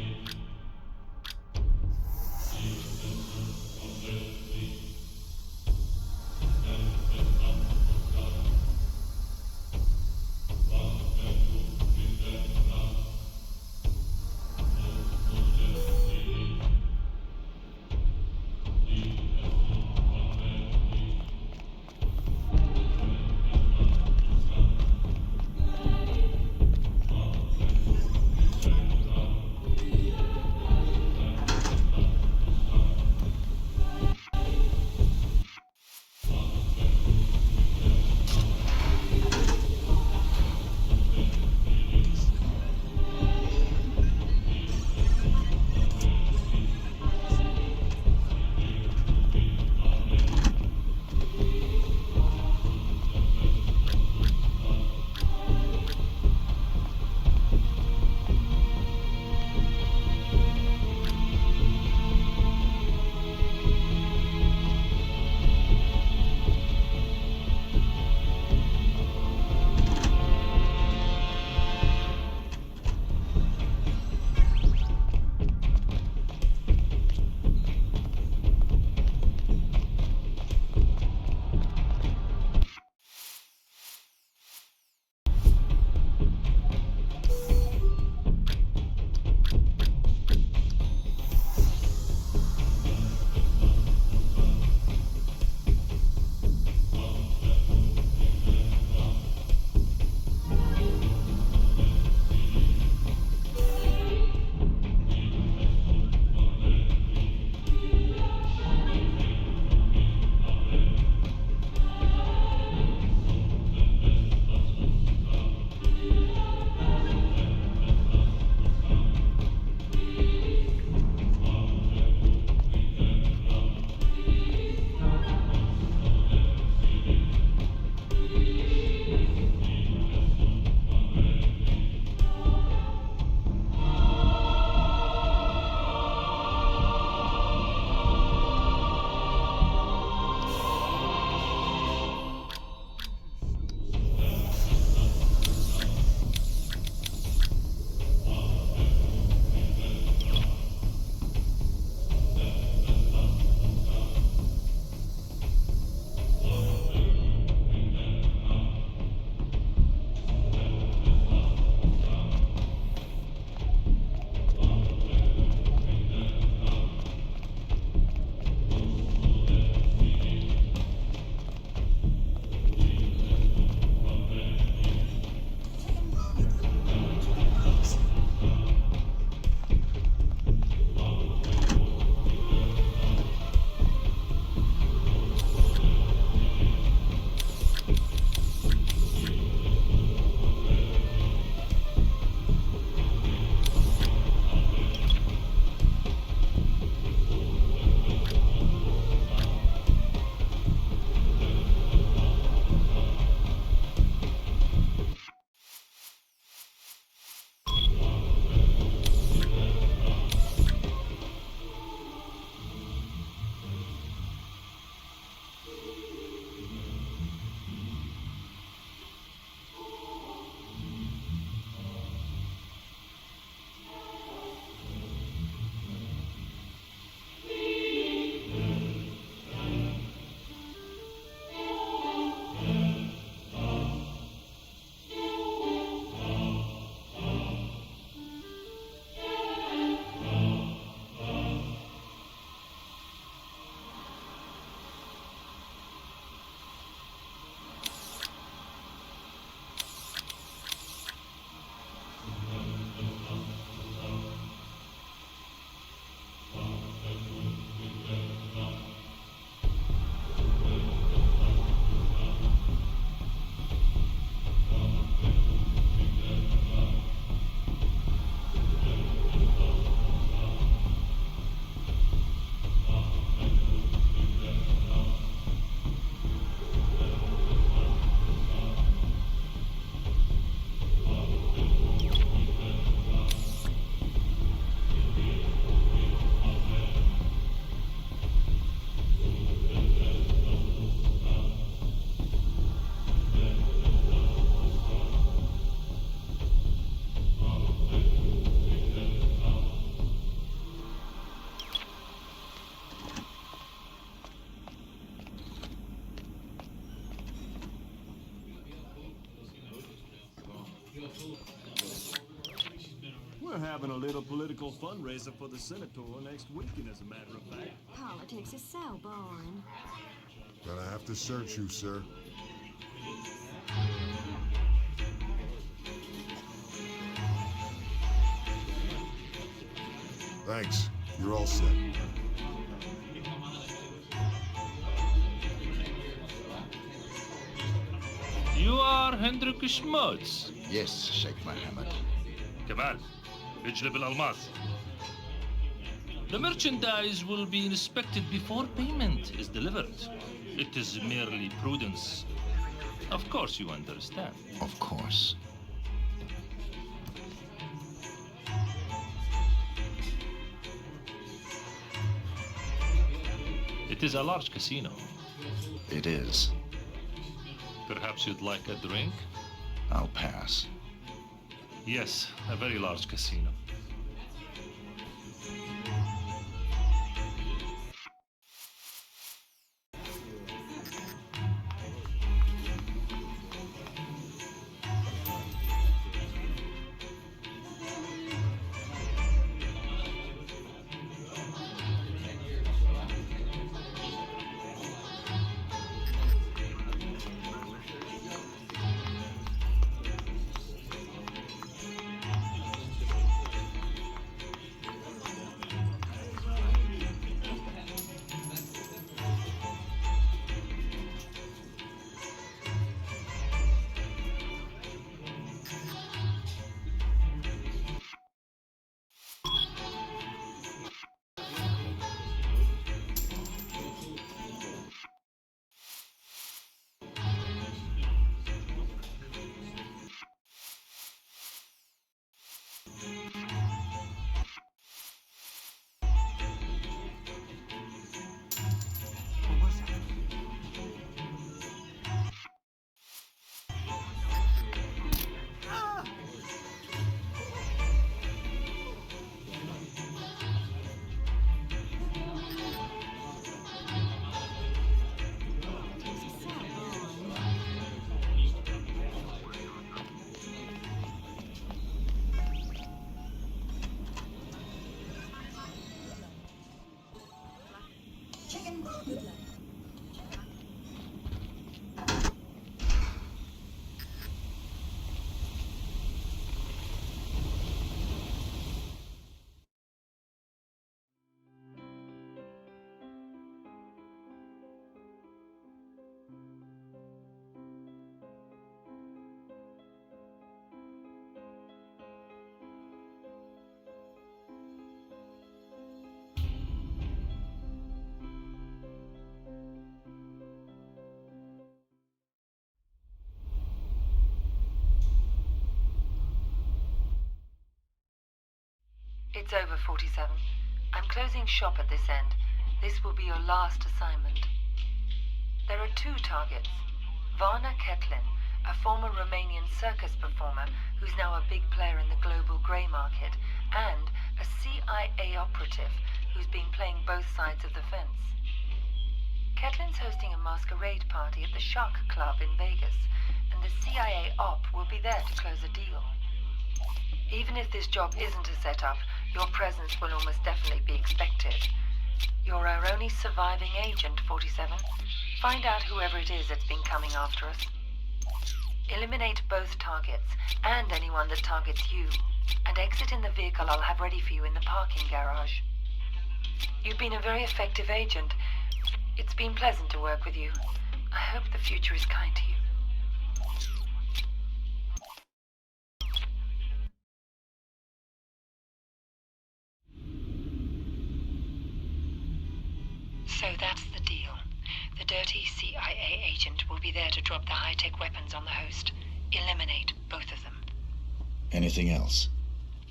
We're having a little political fundraiser for the senator next weekend, as a matter of fact. Politics is so boring. Gonna have to search you, sir. Thanks. You're all set. You are Hendrik Schmutz. Yes, Sheikh Mohammed. كمال اجلب الألماس. The merchandise will be inspected before payment is delivered. It is merely prudence. Of course you understand. Of course. It is a large casino. It is. Perhaps you'd like a drink? I'll pass. Yes, a very large casino. It's over, 47. I'm closing shop at this end. This will be your last assignment. There are two targets. Varna Ketlin, a former Romanian circus performer who's now a big player in the global grey market, and a CIA operative who's been playing both sides of the fence. Ketlin's hosting a masquerade party at the Shark Club in Vegas, and the CIA op will be there to close a deal. Even if this job isn't a setup, your presence will almost definitely be expected. You're our only surviving agent, 47. Find out whoever it is that's been coming after us. Eliminate both targets, and anyone that targets you, and exit in the vehicle I'll have ready for you in the parking garage. You've been a very effective agent. It's been pleasant to work with you. I hope the future is kind to you. So that's the deal. The dirty CIA agent will be there to drop the high-tech weapons on the host. Eliminate both of them. Anything else?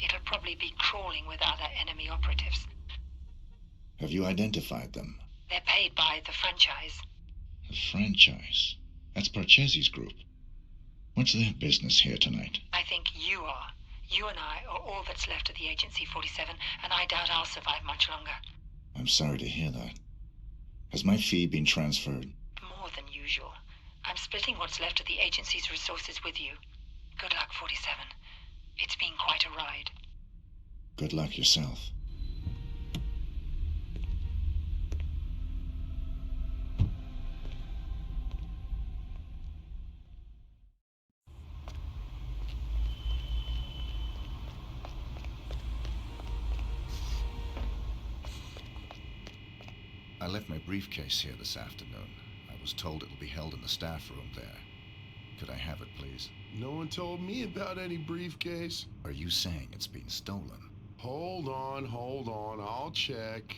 It'll probably be crawling with other enemy operatives. Have you identified them? They're paid by the franchise. The franchise? That's Parcheesi's group. What's their business here tonight? I think you are. You and I are all that's left of the agency, 47, and I doubt I'll survive much longer. I'm sorry to hear that. Has my fee been transferred? More than usual. I'm splitting what's left of the agency's resources with you. Good luck, 47. It's been quite a ride. Good luck yourself. I left my briefcase here this afternoon. I was told it'll be held in the staff room there. Could I have it, please? No one told me about any briefcase. Are you saying it's been stolen? Hold on. I'll check.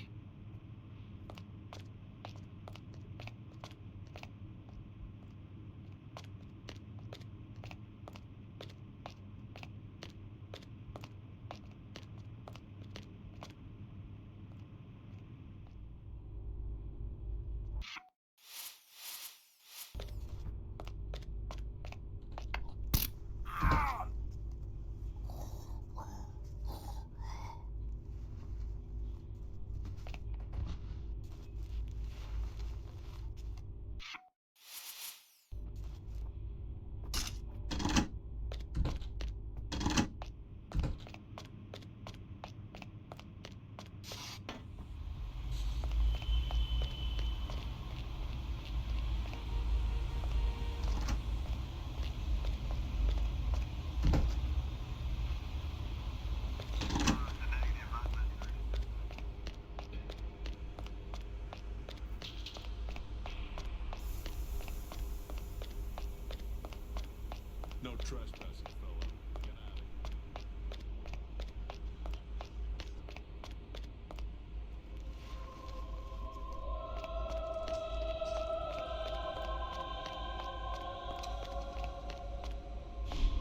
No trespassing, fella. Get out of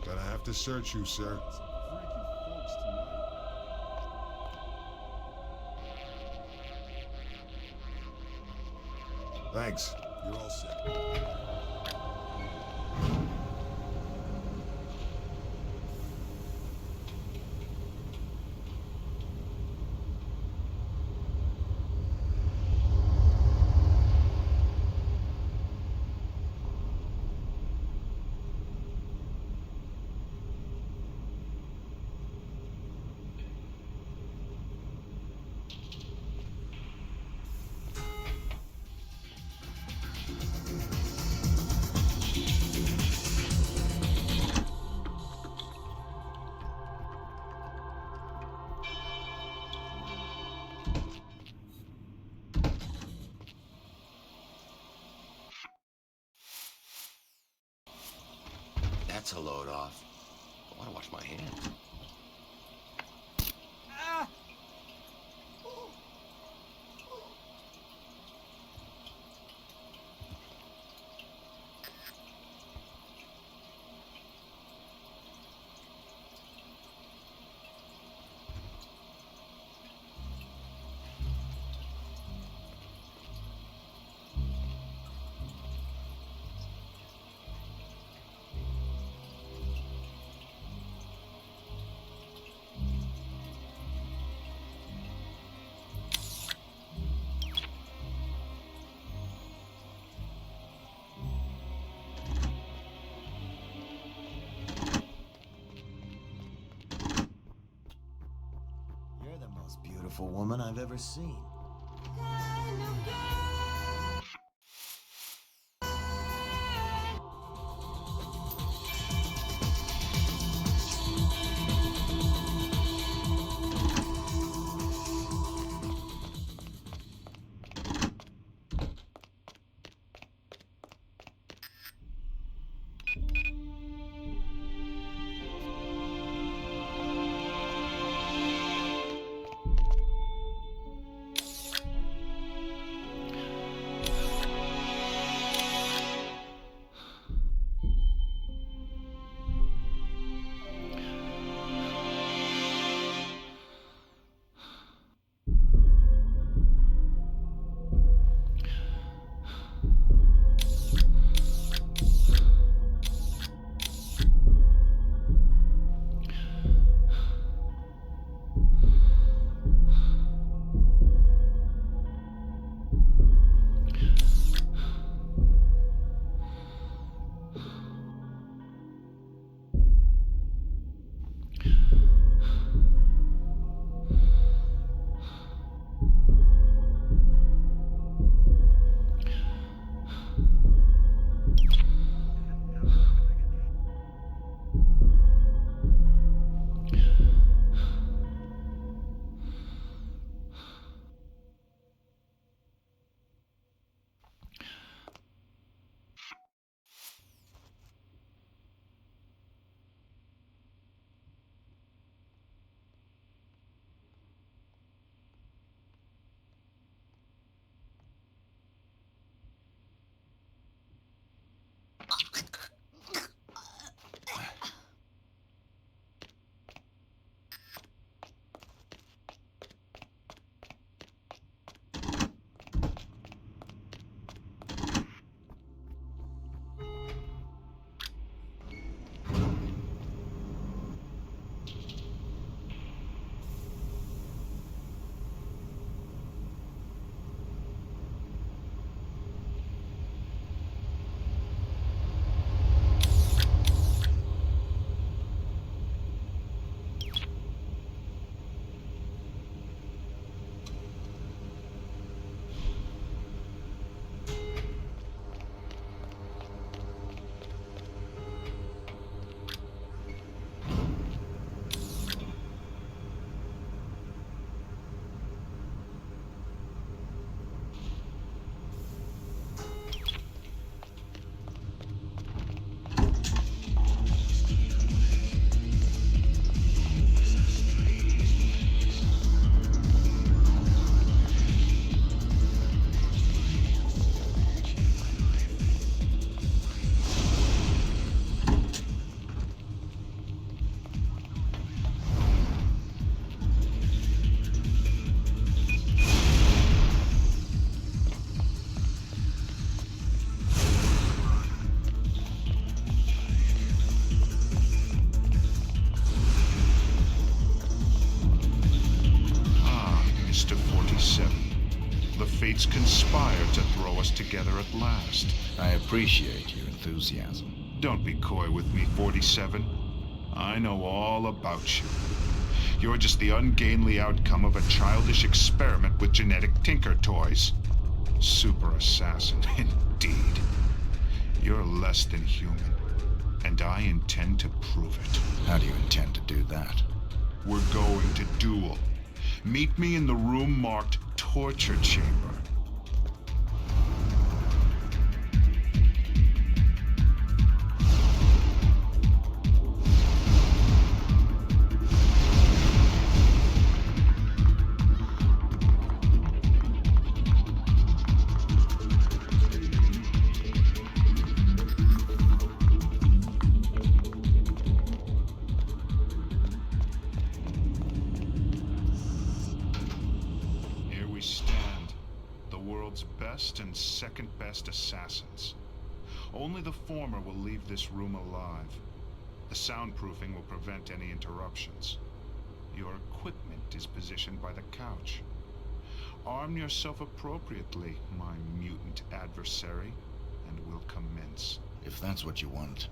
here. Gonna have to search you, sir. Thanks. You're all set. That's a load off. I want to wash my hands. You're the most beautiful woman I've ever seen. the fates conspire to throw us together at last. I appreciate your enthusiasm. Don't be coy with me, 47. I know all about you. You're just the ungainly outcome of a childish experiment with genetic tinker toys. Super assassin, indeed. You're less than human, and I intend to prove it. How do you intend to do that? We're going to duel. Meet me in the room marked Torture Chamber. And second best assassins. Only the former will leave this room alive. The soundproofing will prevent any interruptions. Your equipment is positioned by the couch. Arm yourself appropriately, my mutant adversary, and we'll commence. If that's what you want.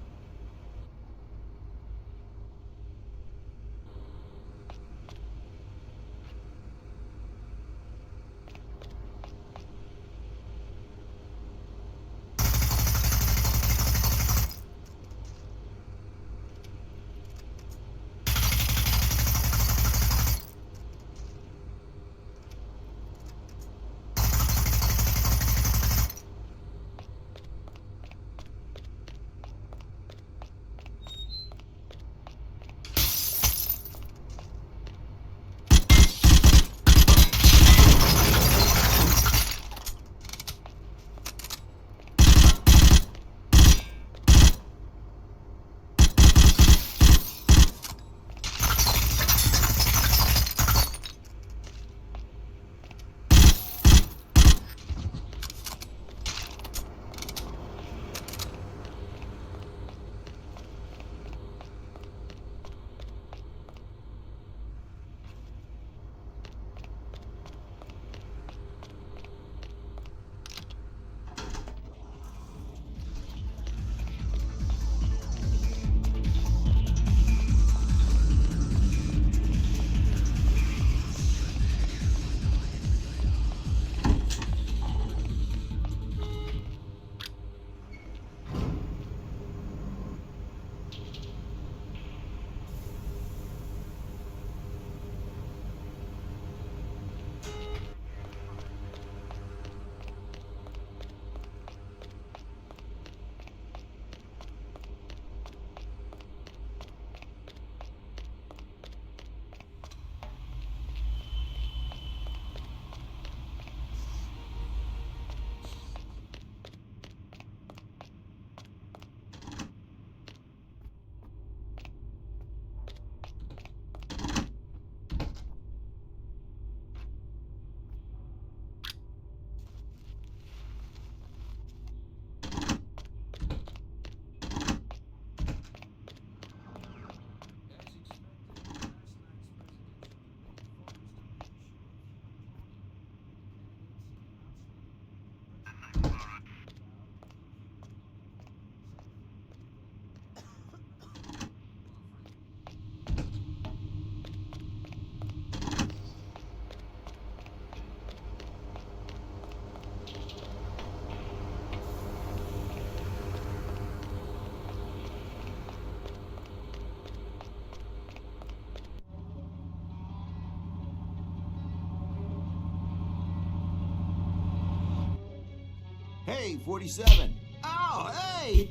Hey, 47. Oh, hey!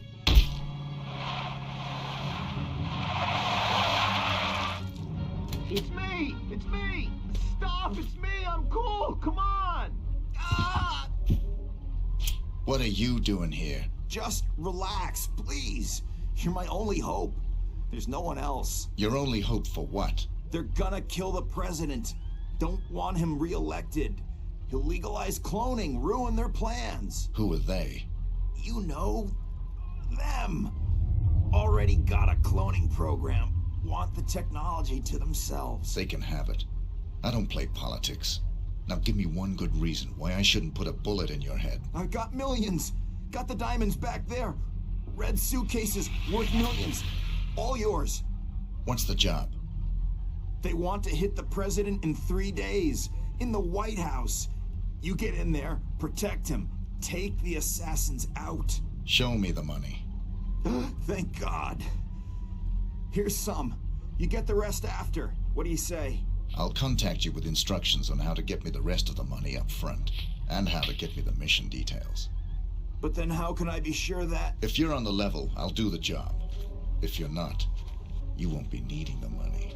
It's me! It's me! Stop! It's me! I'm cool! Come on! Ah! What are you doing here? Just relax, please. You're my only hope. There's no one else. Your only hope for what? They're gonna kill the president. Don't want him re-elected. He'll legalize cloning, ruin their plans. Who are they? You know, them. Already got a cloning program. Want the technology to themselves. They can have it. I don't play politics. Now give me one good reason why I shouldn't put a bullet in your head. I've got millions. Got the diamonds back there. Red suitcases worth millions. All yours. What's the job? They want to hit the president in 3 days. In the White House. You get in there, protect him, take the assassins out. Show me the money. Thank God. Here's some. You get the rest after. What do you say? I'll contact you with instructions on how to get me the rest of the money up front, and how to get me the mission details. But then how can I be sure that... If you're on the level, I'll do the job. If you're not, you won't be needing the money.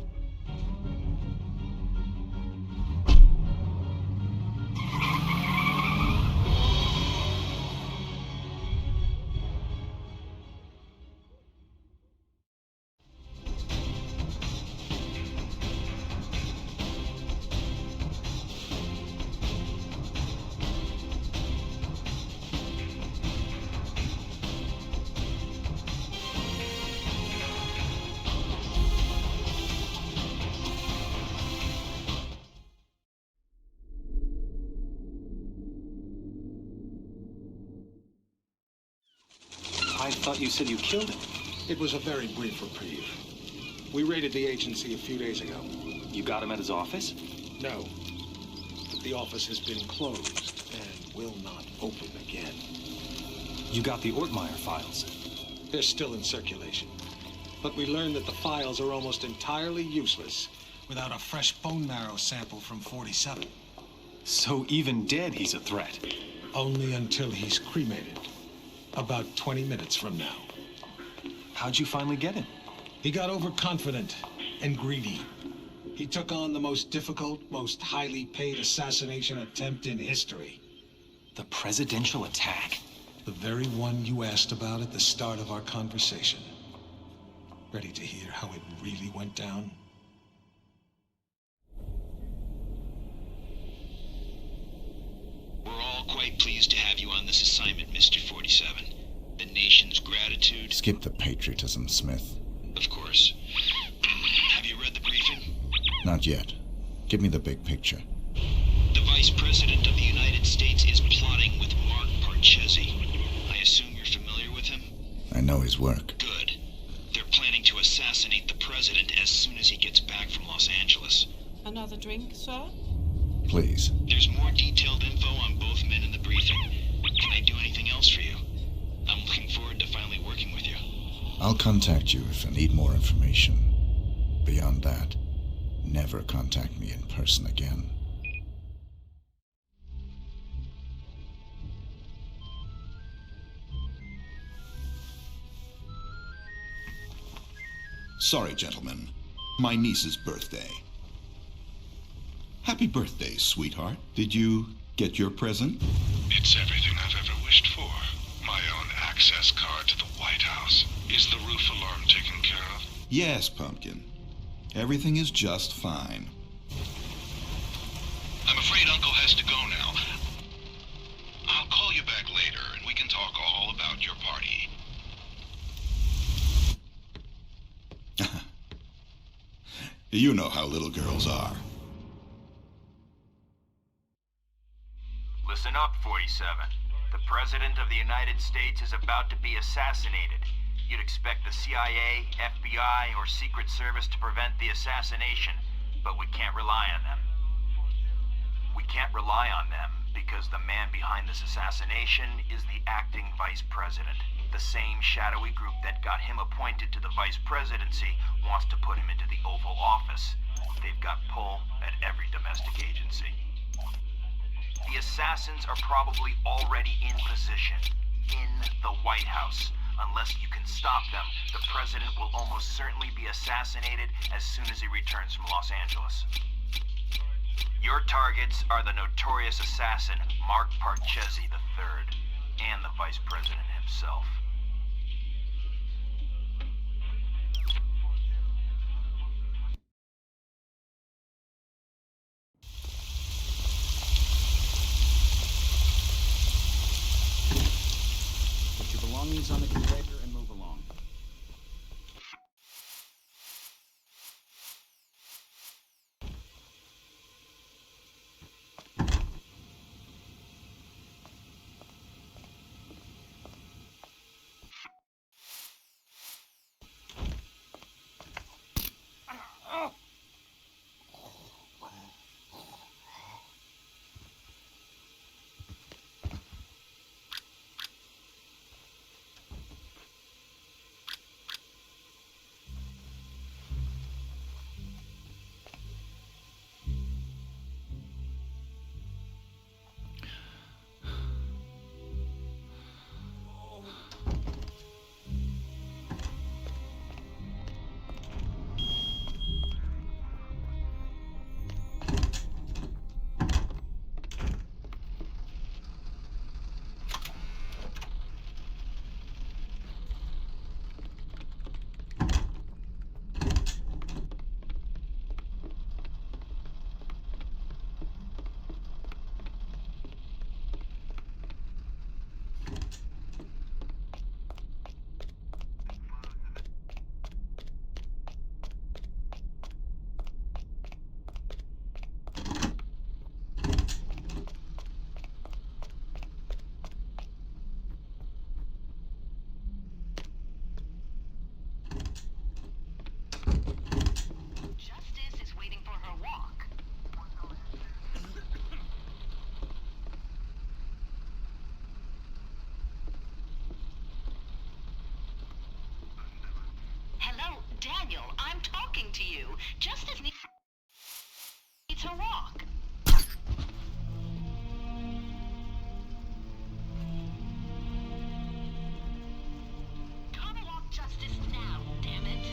I thought you said you killed him. It was a very brief reprieve. We raided the agency a few days ago. You got him at his office? No. But the office has been closed and will not open again. You got the Ortmeyer files? They're still in circulation. But we learned that the files are almost entirely useless without a fresh bone marrow sample from 47. So even dead, he's a threat? Only until he's cremated. About 20 minutes from now. How'd you finally get him? He got overconfident and greedy. He took on the most difficult, most highly paid assassination attempt in history. The presidential attack? The very one you asked about at the start of our conversation. Ready to hear how it really went down? We're all quite pleased to have you on this assignment, Mr. 47. The nation's gratitude... Skip the patriotism, Smith. Of course. Have you read the briefing? Not yet. Give me the big picture. The Vice President of the United States is plotting with Mark Parchesi. I assume you're familiar with him? I know his work. Good. They're planning to assassinate the president as soon as he gets back from Los Angeles. Another drink, sir? Please. There's more detailed info on both men in the briefing. Can I do anything else for you? I'm looking forward to finally working with you. I'll contact you if I need more information. Beyond that, never contact me in person again. Sorry, gentlemen. My niece's birthday. Happy birthday, sweetheart. Did you get your present? It's everything I've ever wished for. My own access card to the White House. Is the roof alarm taken care of? Yes, Pumpkin. Everything is just fine. I'm afraid Uncle has to go now. I'll call you back later and we can talk all about your party. You know how little girls are. Listen up, 47. The President of the United States is about to be assassinated. You'd expect the CIA, FBI, or Secret Service to prevent the assassination, but we can't rely on them. We can't rely on them because the man behind this assassination is the acting Vice President. The same shadowy group that got him appointed to the Vice Presidency wants to put him into the Oval Office. They've got pull at every domestic agency. The assassins are probably already in position, in the White House. Unless you can stop them, the president will almost certainly be assassinated as soon as he returns from Los Angeles. Your targets are the notorious assassin, Mark Parchesi III, and the Vice President himself. Put your belongings on the conveyor and move along. I'm talking to you. Justice needs to walk. Commonwealth justice now, damn it.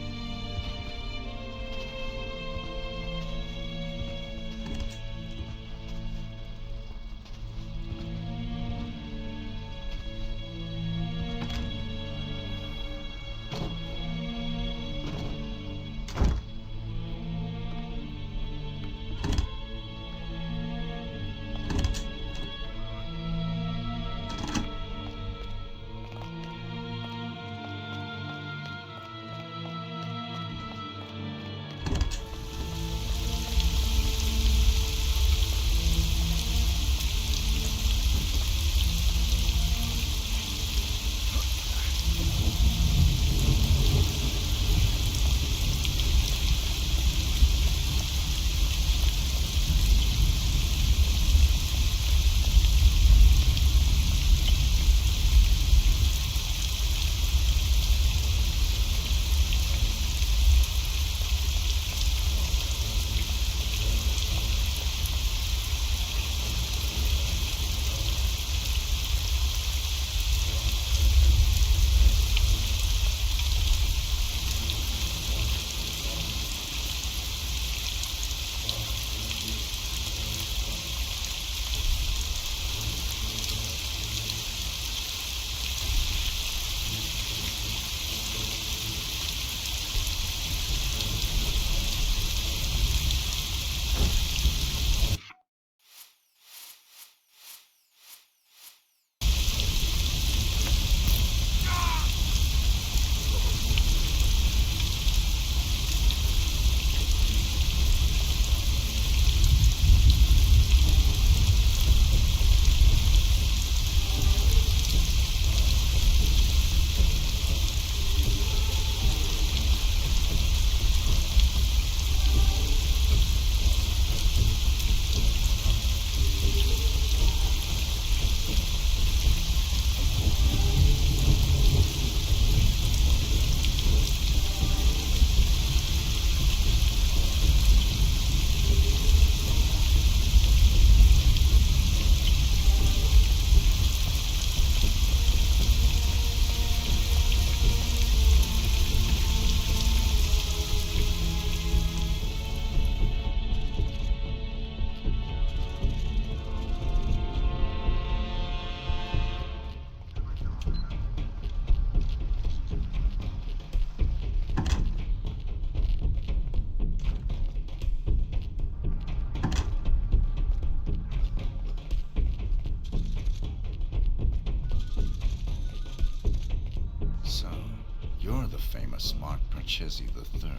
Mark Parchesi III.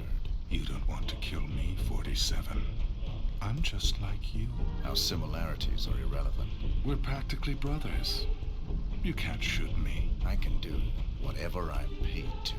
You don't want to kill me, 47. I'm just like you. Our similarities are irrelevant. We're practically brothers. You can't shoot me. I can do whatever I'm paid to.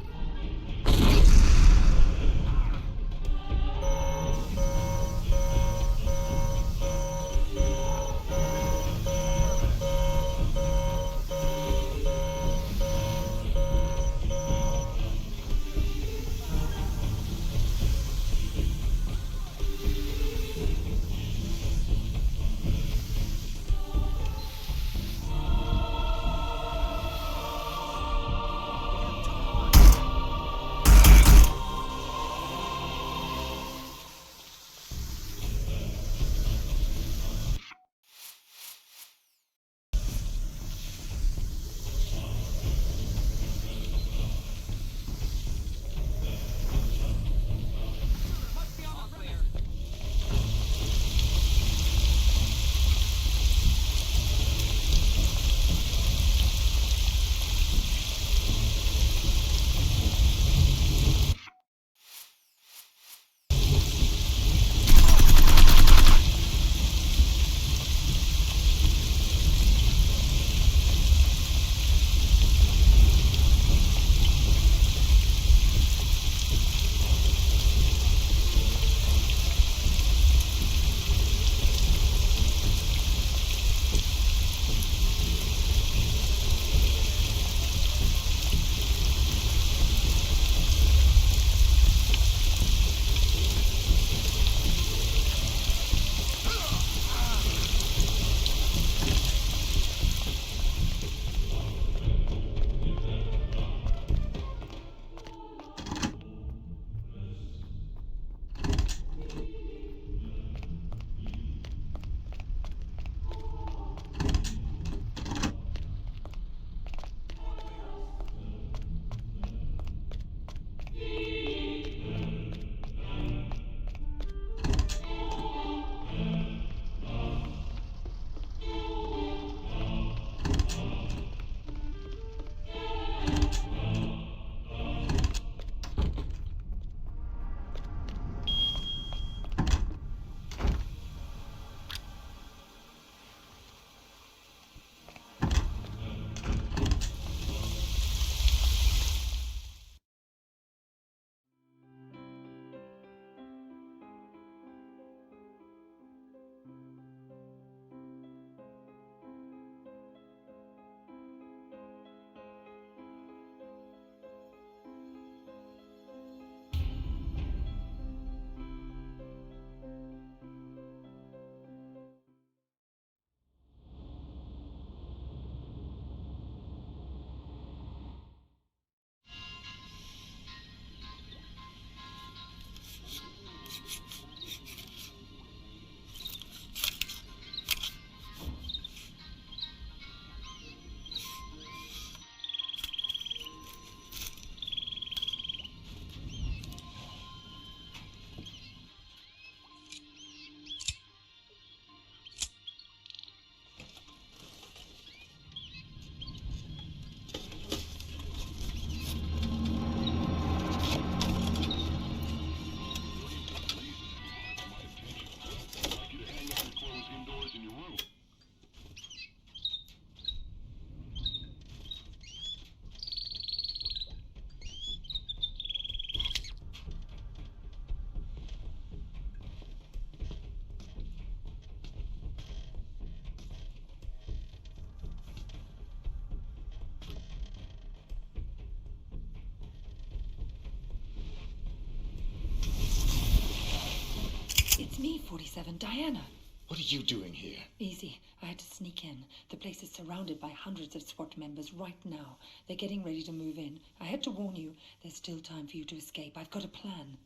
47, Diana. What are you doing here? Easy. I had to sneak in. The place is surrounded by hundreds of SWAT members right now. They're getting ready to move in. I had to warn you, there's still time for you to escape. I've got a plan.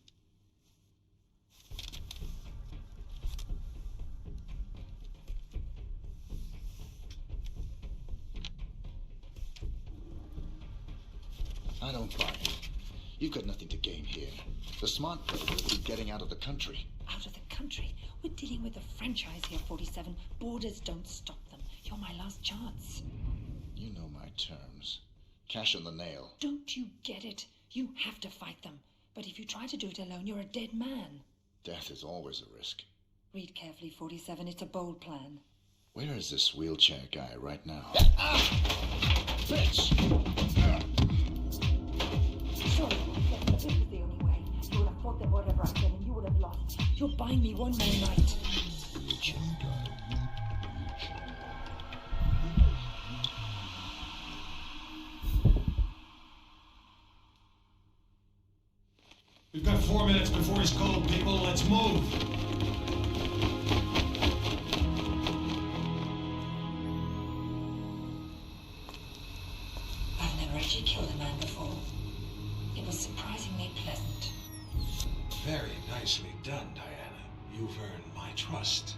I don't buy it. You've got nothing to gain here. The smart play would be getting out of the country. Out of the country? We're dealing with a franchise here, 47. Borders don't stop them. You're my last chance. You know my terms. Cash on the nail. Don't you get it? You have to fight them. But if you try to do it alone, you're a dead man. Death is always a risk. Read carefully, 47. It's a bold plan. Where is this wheelchair guy right now? Bitch! Sorry, this was the only way. You would have fought them whatever I said, and you would have lost. You're buying me one more night. We've got 4 minutes before he's called, people. Let's move. I've never actually killed a man before. It was surprisingly pleasant. Very nicely done, Diana. You've earned my trust.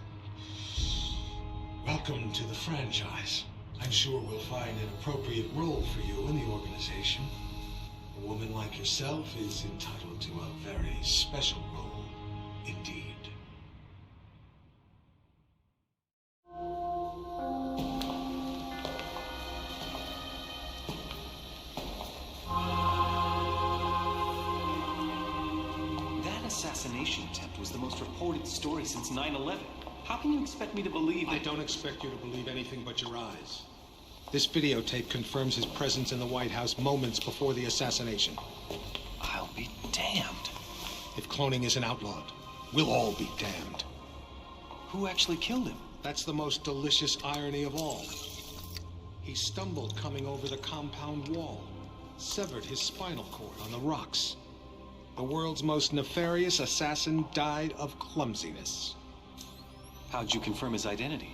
Welcome to the franchise. I'm sure we'll find an appropriate role for you in the organization. A woman like yourself is entitled to a very special role indeed. That assassination attempt was the most reported story since 9/11. How can you expect me to believe that? I don't expect you to believe anything but your eyes. This videotape confirms his presence in the White House moments before the assassination. I'll be damned. If cloning isn't outlawed, we'll all be damned. Who actually killed him? That's the most delicious irony of all. He stumbled coming over the compound wall, severed his spinal cord on the rocks. The world's most nefarious assassin died of clumsiness. How'd you confirm his identity?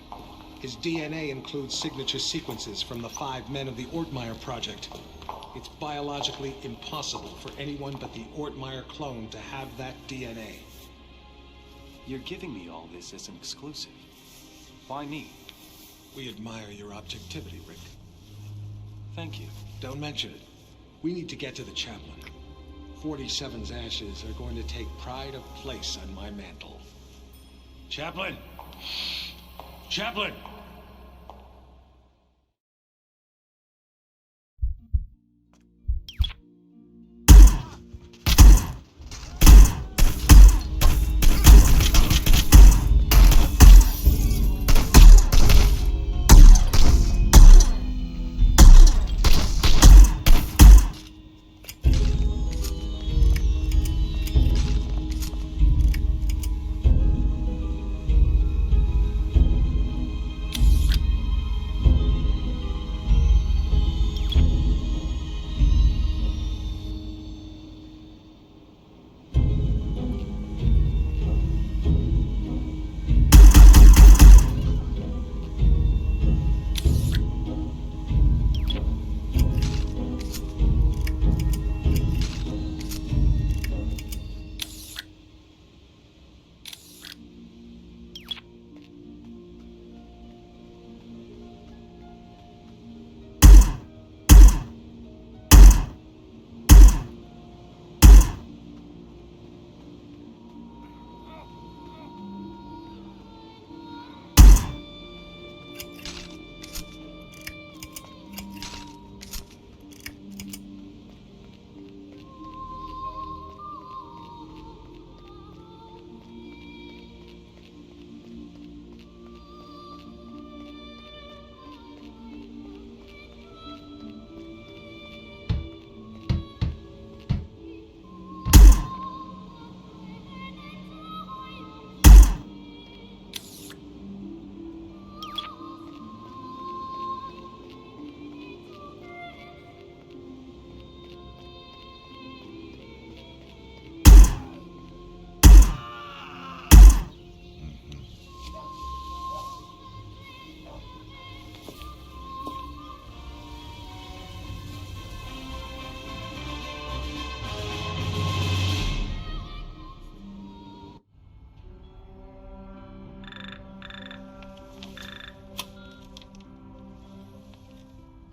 His DNA includes signature sequences from the 5 men of the Ortmeyer project. It's biologically impossible for anyone but the Ortmeyer clone to have that DNA. You're giving me all this as an exclusive. Why me? We admire your objectivity, Rick. Thank you. Don't mention it. We need to get to the chaplain. 47's ashes are going to take pride of place on my mantle. Chaplain! Chaplain!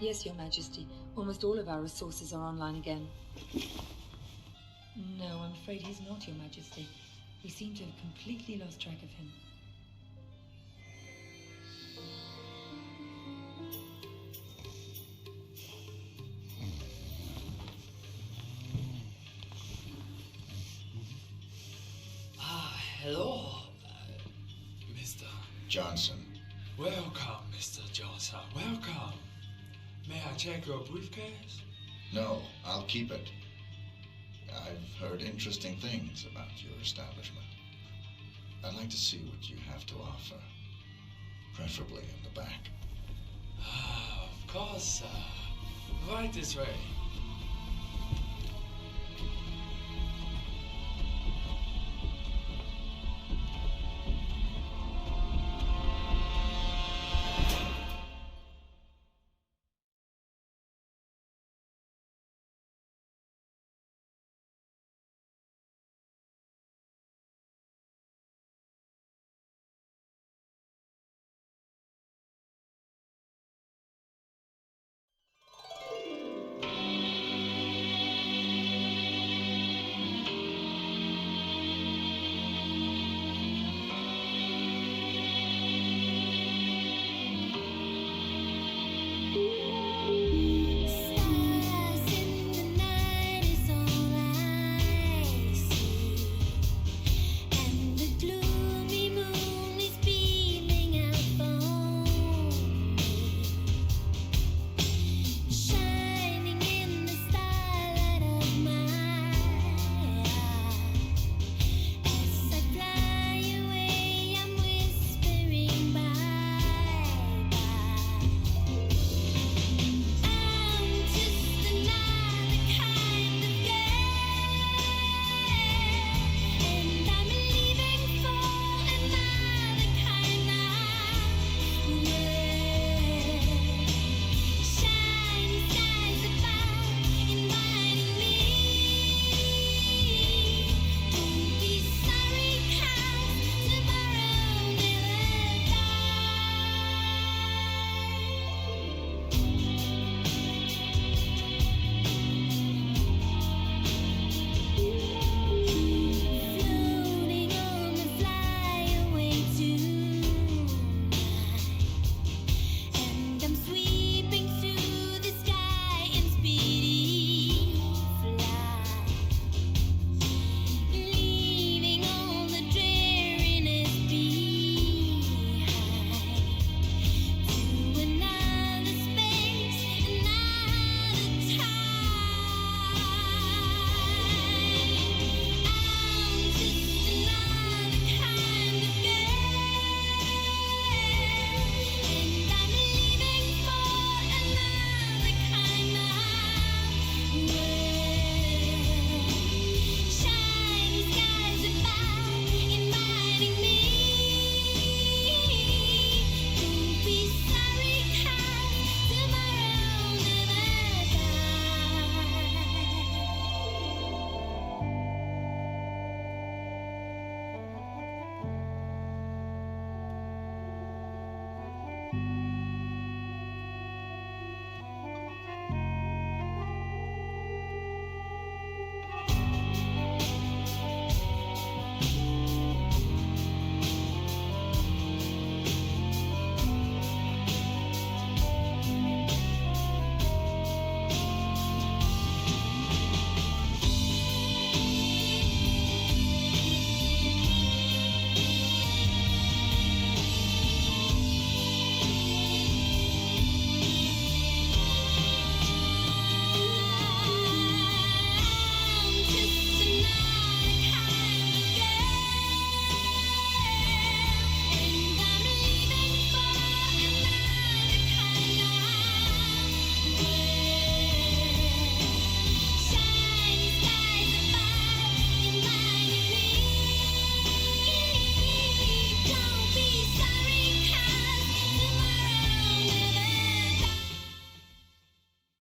Yes, Your Majesty. Almost all of our resources are online again. No, I'm afraid he's not, Your Majesty. We seem to have completely lost track of him. Hello, Mr. Johnson. Welcome, Mr. Johnson. Welcome. May I check your briefcase? No, I'll keep it. I've heard interesting things about your establishment. I'd like to see what you have to offer, preferably in the back. Of course, right this way.